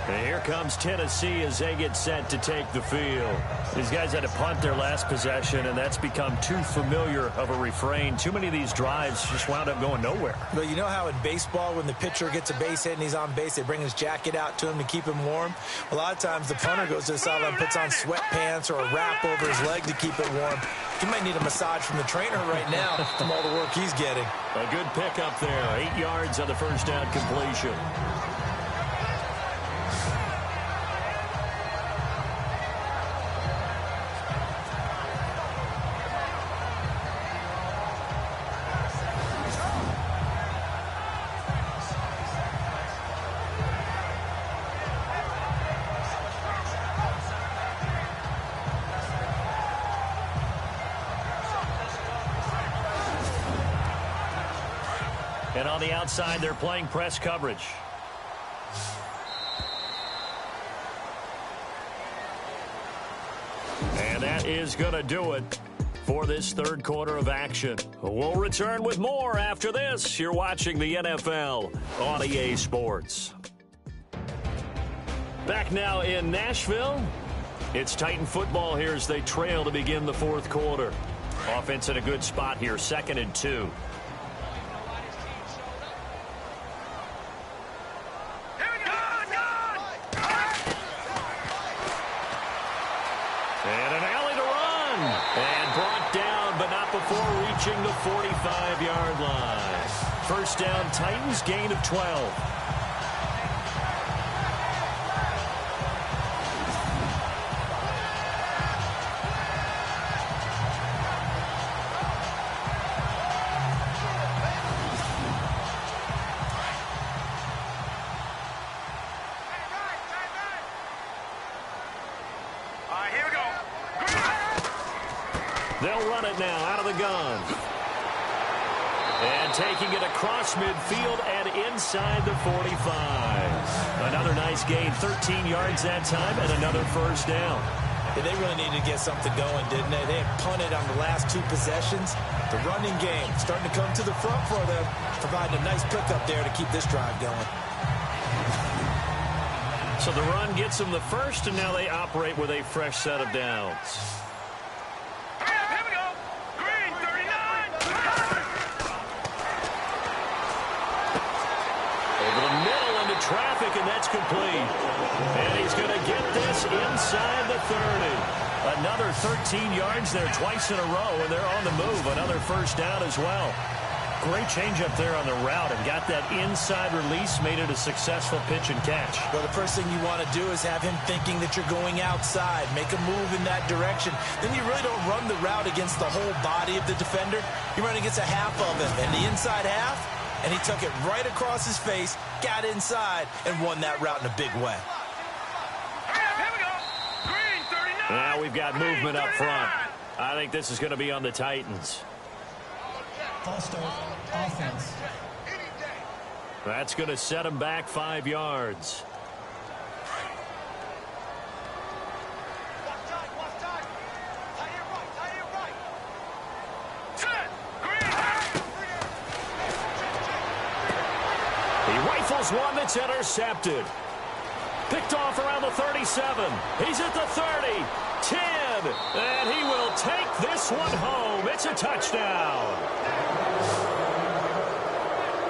And here comes Tennessee as they get set to take the field. These guys had to punt their last possession, and that's become too familiar of a refrain. Too many of these drives just wound up going nowhere. But you know how in baseball, when the pitcher gets a base hit and he's on base, they bring his jacket out to him to keep him warm? A lot of times the punter goes to the sideline and puts on sweatpants or a wrap over his leg to keep it warm. He might need a massage from the trainer right now from all the work he's getting. A good pickup there. 8 yards on the first down completion. And on the outside, they're playing press coverage. And that is going to do it for this 3rd quarter of action. We'll return with more after this. You're watching the NFL on EA Sports. Back now in Nashville. It's Titan football here as they trail to begin the 4th quarter. Offense in a good spot here, 2nd and 2. Before reaching the 45-yard line. First down, Titans, gain of 12. They'll run it now out of the gun. And taking it across midfield and inside the 45. Another nice gain, 13 yards that time, and another first down. Yeah, they really needed to get something going, didn't they? They had punted on the last 2 possessions. The running game starting to come to the front for them, providing a nice pickup there to keep this drive going. So the run gets them the first, and now they operate with a fresh set of downs. Traffic, and that's complete. And he's going to get this inside the 30. Another 13 yards there twice in a row, and they're on the move. Another first down as well. Great changeup there on the route and got that inside release, made it a successful pitch and catch. Well, the first thing you want to do is have him thinking that you're going outside, make a move in that direction. Then you really don't run the route against the whole body of the defender. You run against a half of him, and the inside half, and he took it right across his face, got inside, and won that route in a big way. Here we go. Green 39. Now we've got movement up front. I think this is going to be on the Titans. False start, offense. That's going to set him back 5 yards. Set. Green. He rifles one that's intercepted. Picked off around the 37. He's at the 30. 10. And he will take this one home. It's a touchdown.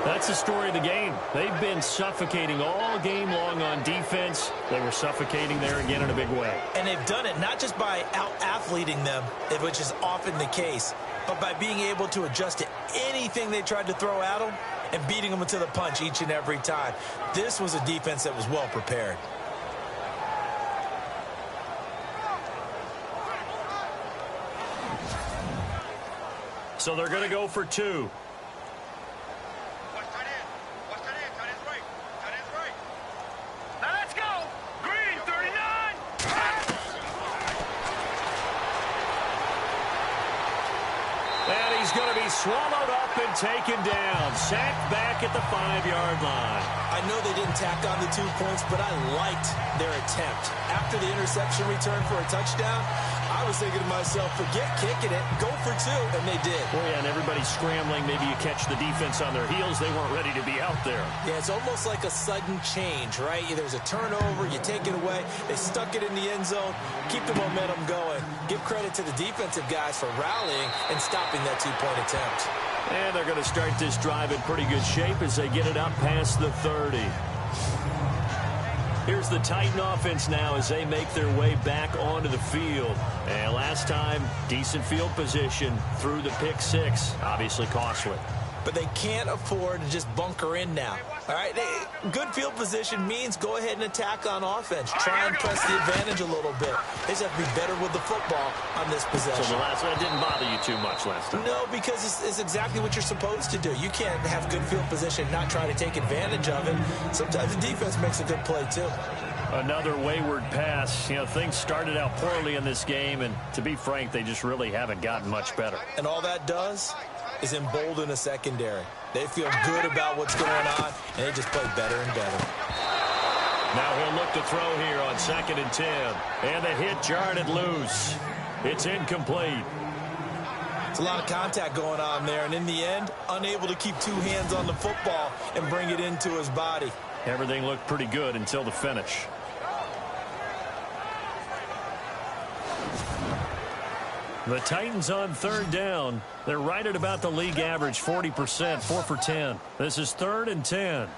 That's the story of the game. They've been suffocating all game long on defense. They were suffocating there again in a big way. And they've done it not just by out-athleting them, which is often the case, but by being able to adjust to anything they tried to throw at them and beating them to the punch each and every time. This was a defense that was well prepared. So they're going to go for 2. Now let's go. Green 39. And he's going to be swallowed up and taken down. Sacked back at the 5-yard line. I know they didn't tack on the 2 points, but I liked their attempt. After the interception return for a touchdown, I was thinking to myself, forget kicking it, go for 2, and they did. Well, yeah, and everybody's scrambling. Maybe you catch the defense on their heels. They weren't ready to be out there. Yeah, it's almost like a sudden change, right? There's a turnover, you take it away, they stuck it in the end zone, keep the momentum going. Give credit to the defensive guys for rallying and stopping that 2-point attempt. And they're going to start this drive in pretty good shape as they get it up past the 30. Here's the Titan offense now as they make their way back onto the field. And last time, decent field position through the pick 6. Obviously costly. But they can't afford to just bunker in now. All right, good field position means go ahead and attack on offense. Try and press the advantage a little bit. They just have to be better with the football on this possession. So the last one didn't bother you too much last time? No, because it's exactly what you're supposed to do. You can't have good field position and not try to take advantage of it. Sometimes the defense makes a good play, too. Another wayward pass. You know, things started out poorly in this game, and to be frank, they just really haven't gotten much better. And all that does is embolden a secondary. They feel good about what's going on, and they just play better and better. Now he'll look to throw here on 2nd and 10. And the hit jarred it loose. It's incomplete. It's a lot of contact going on there, and in the end, unable to keep 2 hands on the football and bring it into his body. Everything looked pretty good until the finish. The Titans on 3rd down. They're right at about the league average, 40%, 4 for 10. This is 3rd and 10. Here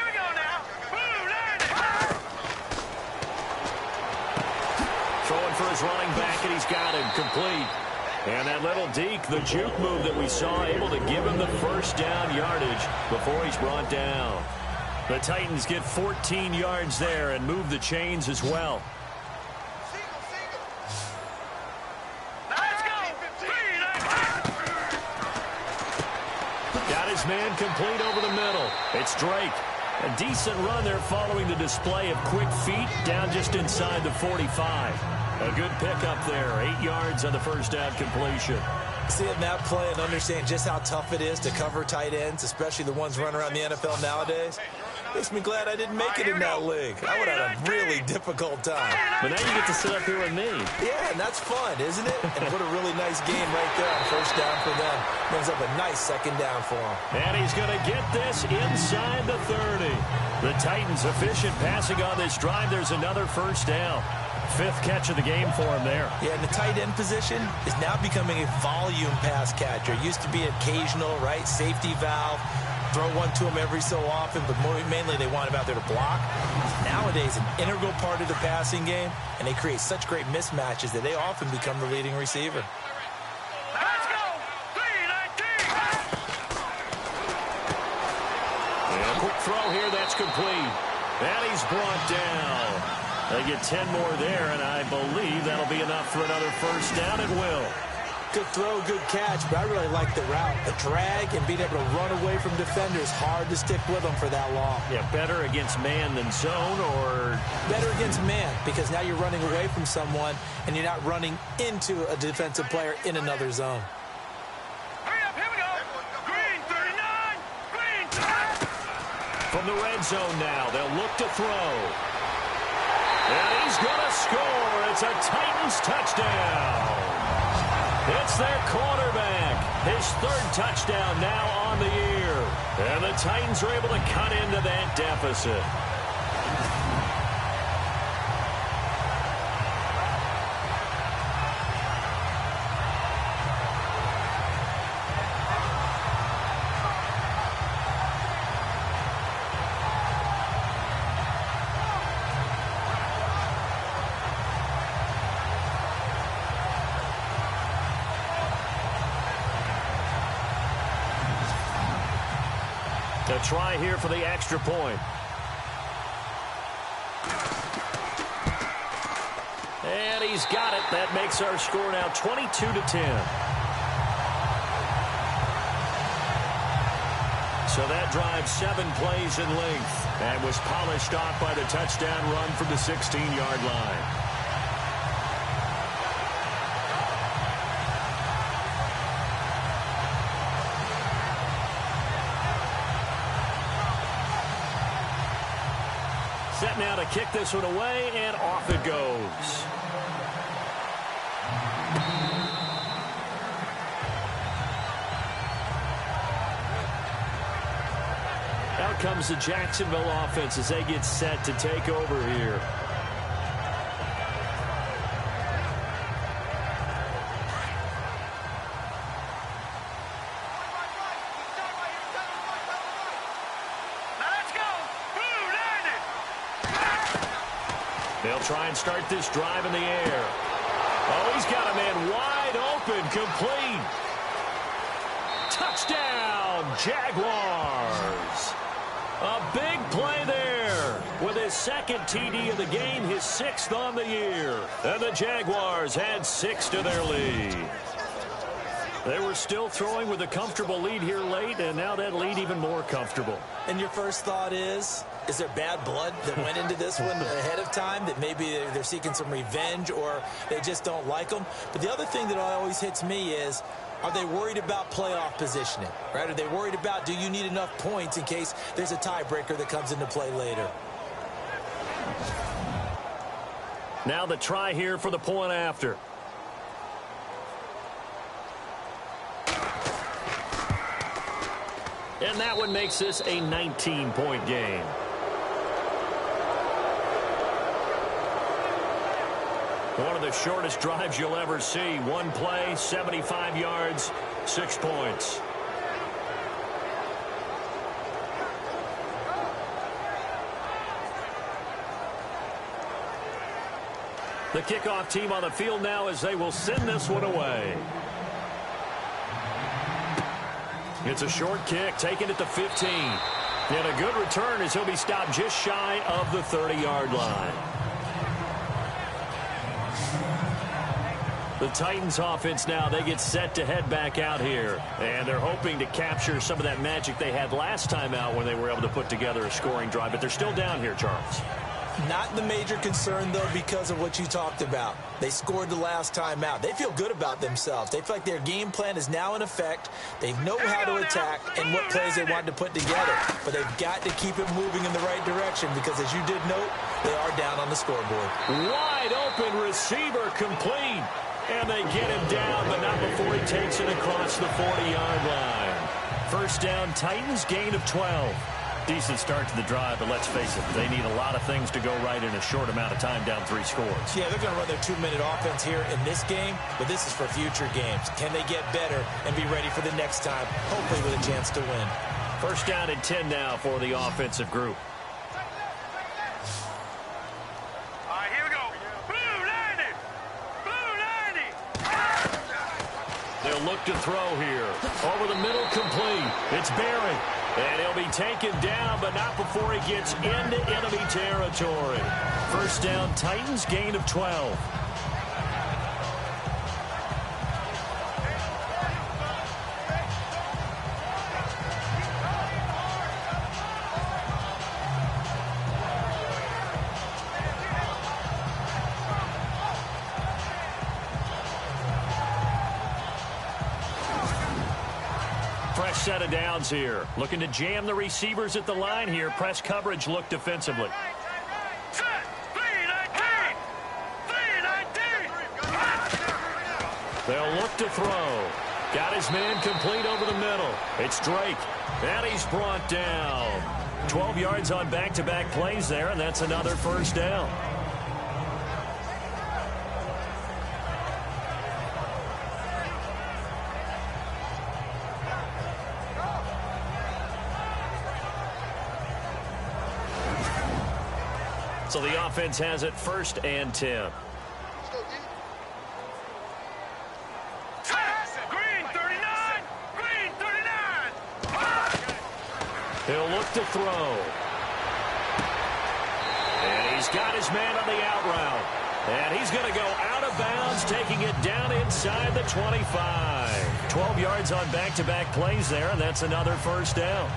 we go now. Boom, land it. Throwing for his running back, and he's got him complete. And that little deke, the juke move that we saw, able to give him the first down yardage before he's brought down. The Titans get 14 yards there and move the chains as well. Got his man complete over the middle. It's Drake. A decent run there following the display of quick feet down just inside the 45. A good pickup there. 8 yards on the first down completion. Seeing that play and understand just how tough it is to cover tight ends, especially the ones running around the NFL nowadays, makes me glad I didn't make it in that league. I would have had a really difficult time. But now you get to sit up here with me. Yeah, and that's fun, isn't it? And what a really nice game right there on first down for them. Brings up a nice 2nd down for them. And he's going to get this inside the 30. The Titans efficient passing on this drive. There's another first down. 5th catch of the game for him there. Yeah, and the tight end position is now becoming a volume pass catcher. It used to be occasional, right? Safety valve. Throw one to him every so often, but mainly they want him out there to block. Nowadays, an integral part of the passing game, and they create such great mismatches that they often become the leading receiver. Let's go. 3-19. throw here. That's complete. And he's brought down. They get 10 more there, and I believe that'll be enough for another first down. It will. Good throw, good catch, but I really like the route. The drag and being able to run away from defenders, hard to stick with them for that long. Yeah, better against man than zone, or? Better against man, because now you're running away from someone, and you're not running into a defensive player in another zone. Hurry up, here we go. Green 39, green 30. From the red zone now, they'll look to throw. And he's going to score. It's a Titans touchdown. It's their quarterback. His third touchdown now on the year. And the Titans are able to cut into that deficit. A try here for the extra point. And he's got it. That makes our score now 22-10. So that drive 7 plays in length and was polished off by the touchdown run from the 16-yard line. Set now to kick this one away, and off it goes. Out comes the Jacksonville offense as they get set to take over here. They'll try and start this drive in the air. Oh, he's got a man wide open, complete. Touchdown, Jaguars. A big play there with his second TD of the game, his 6th on the year. And the Jaguars had 6 to their lead. They were still throwing with a comfortable lead here late, and now that lead even more comfortable. And your first thought is there bad blood that went into this one ahead of time, that maybe they're seeking some revenge or they just don't like them? But the other thing that always hits me is, are they worried about playoff positioning? Right? Are they worried about, do you need enough points in case there's a tiebreaker that comes into play later? Now the try here for the point after. And that one makes this a 19-point game. One of the shortest drives you'll ever see. One play, 75 yards, 6 points. The kickoff team on the field now as they will send this one away. It's a short kick, taken at the 15. And a good return as he'll be stopped just shy of the 30-yard line. The Titans offense now, they get set to head back out here. And they're hoping to capture some of that magic they had last time out when they were able to put together a scoring drive. But they're still down here, Charles. Not the major concern, though, because of what you talked about. They scored the last time out. They feel good about themselves. They feel like their game plan is now in effect. They know how to attack and what plays they want to put together. But they've got to keep it moving in the right direction because, as you did note, they are down on the scoreboard. Wide open receiver complete. And they get him down, but not before he takes it across the 40-yard line. First down, Titans, gain of 12. Decent start to the drive, but let's face it, they need a lot of things to go right in a short amount of time, down 3 scores. Yeah, they're going to run their 2-minute offense here in this game, but this is for future games. Can they get better and be ready for the next time, hopefully with a chance to win? First down and 10 now for the offensive group. All right, here we go. Blue 90. Blue 90. They'll look to throw here. Over the middle, complete. It's Barry. And he'll be taken down, but not before he gets into enemy territory. First down, Titans, gain of 12. Fresh set of downs here. Looking to jam the receivers at the line here. Press coverage look defensively. They'll look to throw. Got his man complete over the middle. It's Drake. And he's brought down. 12 yards on back-to-back plays there, and that's another first down. So the offense has it 1st and 10. Green 39! Green 39! He'll look to throw. And he's got his man on the out route. And he's going to go out of bounds, taking it down inside the 25. 12 yards on back-to-back plays there, and that's another first down.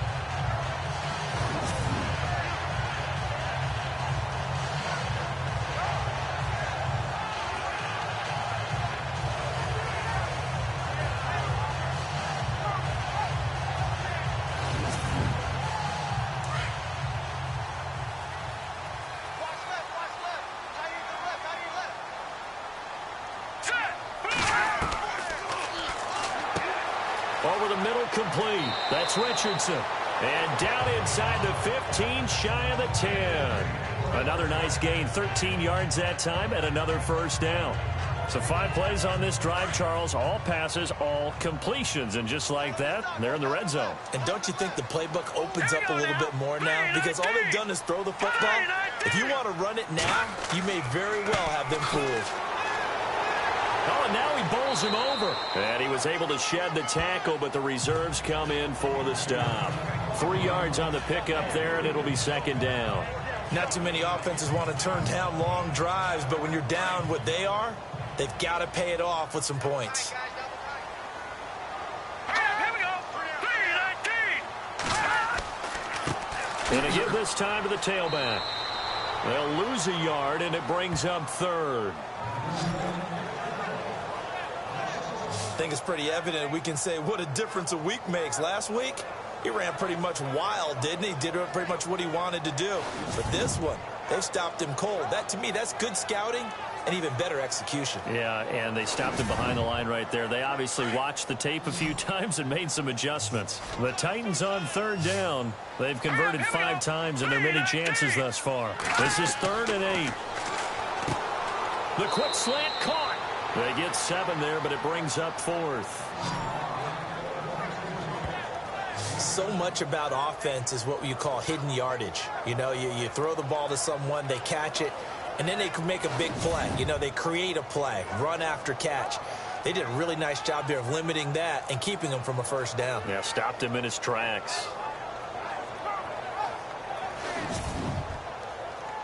Over the middle, complete. That's Richardson. And down inside the 15, shy of the 10. Another nice gain, 13 yards that time, and another first down. So 5 plays on this drive, Charles. All passes, all completions. And just like that, they're in the red zone. And don't you think the playbook opens up a little bit more now? Because all they've done is throw the football. If you want to run it now, you may very well have them fooled. Oh, and now he bowls him over. And he was able to shed the tackle, but the reserves come in for the stop. 3 yards on the pickup there, and it'll be 2nd down. Not too many offenses want to turn down long drives, but when you're down what they are, they've got to pay it off with some points. Here we go. 3-19. And to give this time to the tailback. They'll lose a yard, and it brings up 3rd. I think it's pretty evident we can say what a difference a week makes. Last week, he ran pretty much wild, didn't he? Did pretty much what he wanted to do. But this one, they've stopped him cold. That, to me, that's good scouting and even better execution. Yeah, and they stopped him behind the line right there. They obviously watched the tape a few times and made some adjustments. The Titans on 3rd down. They've converted 5 times in their many chances thus far. This is 3rd and 8. The quick slant caught. They get 7 there, but it brings up 4th. So much about offense is what you call hidden yardage. You know, you throw the ball to someone, they catch it, and then they can make a big play. You know, they create a play, run after catch. They did a really nice job there of limiting that and keeping him from a first down. Yeah, stopped him in his tracks.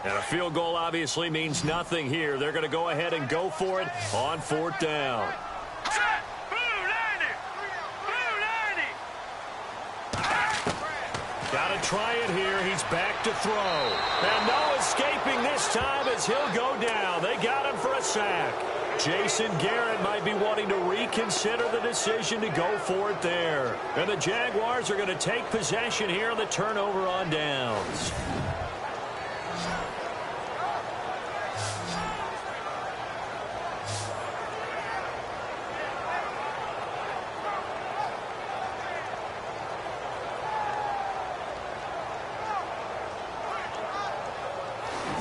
And a field goal obviously means nothing here. They're going to go ahead and go for it on 4th down. Got to try it here. He's back to throw. And no escaping this time as he'll go down. They got him for a sack. Jason Garrett might be wanting to reconsider the decision to go for it there. And the Jaguars are going to take possession here on the turnover on downs.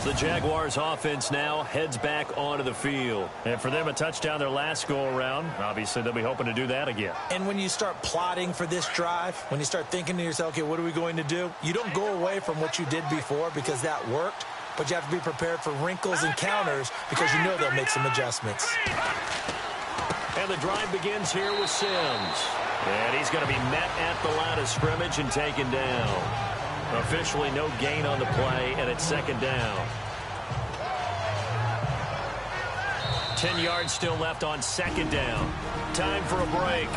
The Jaguars offense now heads back onto the field. And for them, a touchdown their last go-around. Obviously, they'll be hoping to do that again. And when you start plotting for this drive, when you start thinking to yourself, okay, what are we going to do? You don't go away from what you did before because that worked, but you have to be prepared for wrinkles and counters because you know they'll make some adjustments. And the drive begins here with Sims. And he's going to be met at the line of scrimmage and taken down. Officially no gain on the play, and it's second down. 10 yards still left on second down. Time for a break.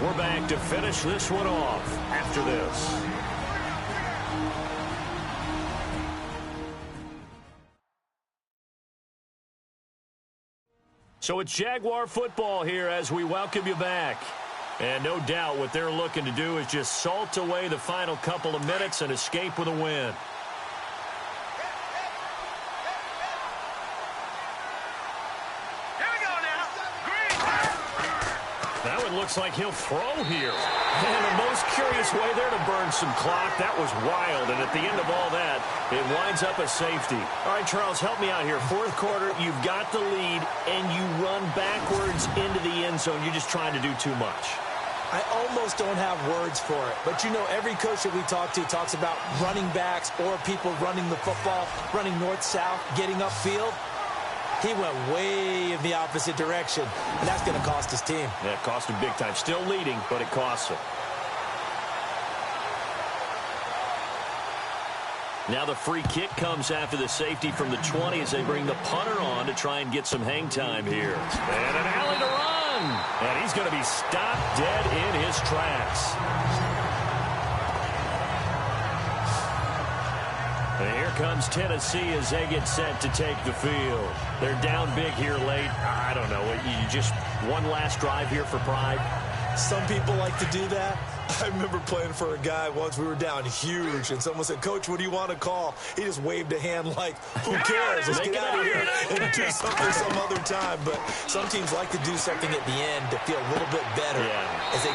We're back to finish this one off after this. So it's Jaguar football here as we welcome you back. And no doubt what they're looking to do is just salt away the final couple of minutes and escape with a win. That one looks like he'll throw here. And the most curious way there to burn some clock. That was wild. And at the end of all that, it winds up a safety. All right, Charles, help me out here. Fourth quarter, you've got the lead, and you run backwards into the end zone. You're just trying to do too much. I almost don't have words for it. But, you know, every coach that we talk to talks about running backs or people running the football, running north-south, getting upfield. He went way in the opposite direction, and that's going to cost his team. Yeah, it cost him big time. Still leading, but it costs him. Now the free kick comes after the safety from the 20 as they bring the punter on to try and get some hang time here. And an alley to run. And he's going to be stopped dead in his tracks. And here comes Tennessee as they get set to take the field. They're down big here late. I don't know. You just one last drive here for pride. Some people like to do that. I remember playing for a guy once. We were down huge, and someone said, "Coach, what do you want to call?" He just waved a hand like, "Who cares? Let's get out of here and do something some other time." But some teams like to do something at the end to feel a little bit better as they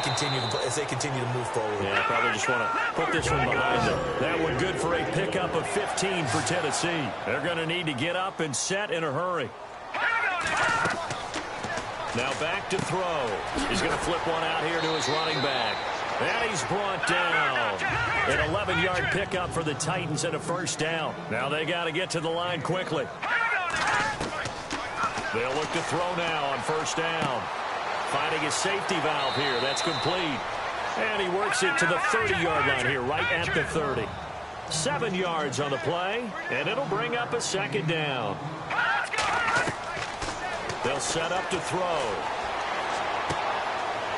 continue to move forward. Yeah, probably just want to put this one behind them. That one good for a pickup of 15 for Tennessee. They're going to need to get up and set in a hurry. Now back to throw. He's going to flip one out here to his running back. And he's brought down. An 11-yard pickup for the Titans and a first down. Now they got to get to the line quickly. They'll look to throw now on first down. Finding his safety valve here. That's complete. And he works it to the 30-yard line here, right at the 30. 7 yards on the play, and it'll bring up a second down. They'll set up to throw.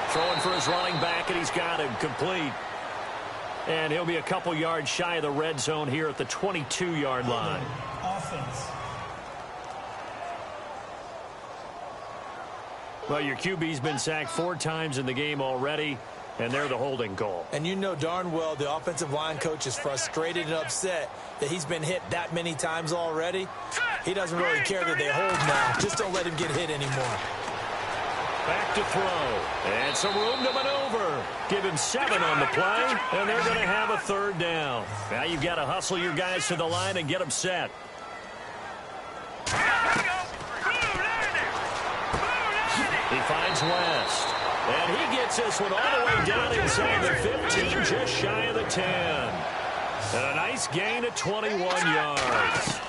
Throwing for his running back, and he's got him complete. And he'll be a couple yards shy of the red zone here at the 22-yard line. Offense. Well, your QB's been sacked 4 times in the game already, and they're the holding call. And you know darn well the offensive line coach is frustrated and upset that he's been hit that many times already. He doesn't really care that they hold now. Just don't let him get hit anymore. Back to throw. And some room to maneuver. Give him 7 on the play, and they're going to have a third down. Now you've got to hustle your guys to the line and get them set. He finds West. And he gets this one all the way down inside the 15, just shy of the 10. And a nice gain of 21 yards.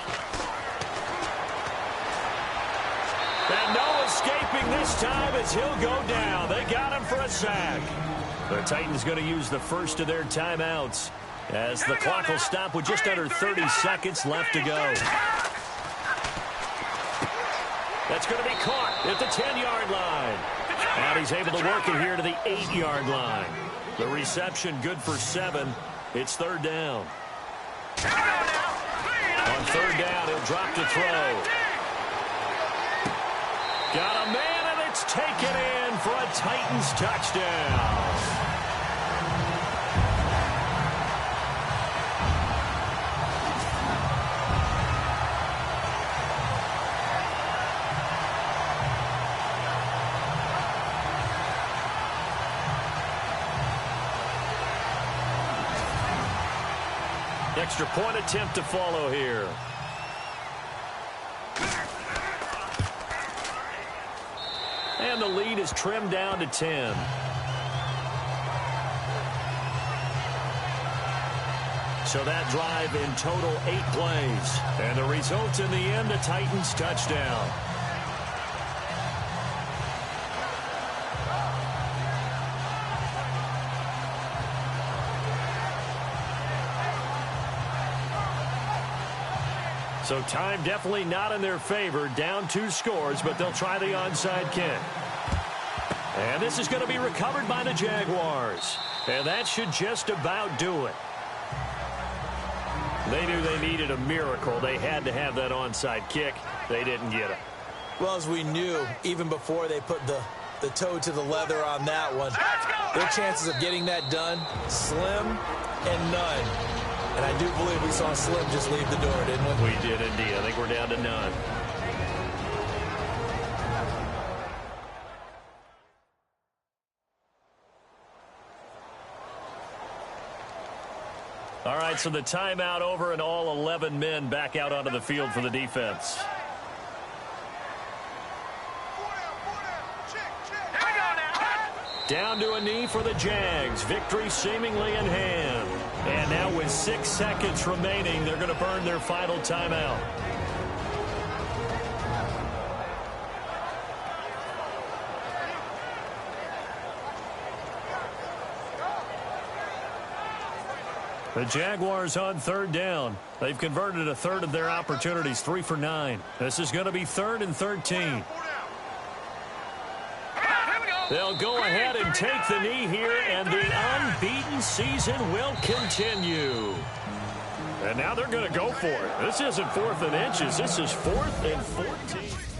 And no escaping this time as he'll go down. They got him for a sack. The Titans going to use the first of their timeouts as the clock will stop with just under 30 seconds left to go. That's going to be caught at the 10-yard line. And he's able to work it here to the 8-yard line. The reception good for 7. It's third down. On third down, he'll drop to throw. Got a man, and it's taken in for a Titans touchdown. Extra point attempt to follow here. And the lead is trimmed down to 10. So that drive in total 8 plays. And the result in the end, a Titans touchdown. So time definitely not in their favor. Down 2 scores, but they'll try the onside kick. And this is going to be recovered by the Jaguars. And that should just about do it. They knew they needed a miracle. They had to have that onside kick. They didn't get it. Well, as we knew, even before they put the toe to the leather on that one, their chances of getting that done, slim and none. And I do believe we saw Slim just leave the door, didn't we? We did indeed. I think we're down to none. All right, so the timeout over and all 11 men back out onto the field for the defense. Down to a knee for the Jags. Victory seemingly in hand. And now with 6 seconds remaining, they're going to burn their final timeout. The Jaguars on 3rd down. They've converted a third of their opportunities, 3 for 9. This is going to be 3rd and 13. They'll go ahead and take the knee here, and the unbeaten season will continue. And now they're going to go for it. This isn't 4th and inches. This is 4th and 14.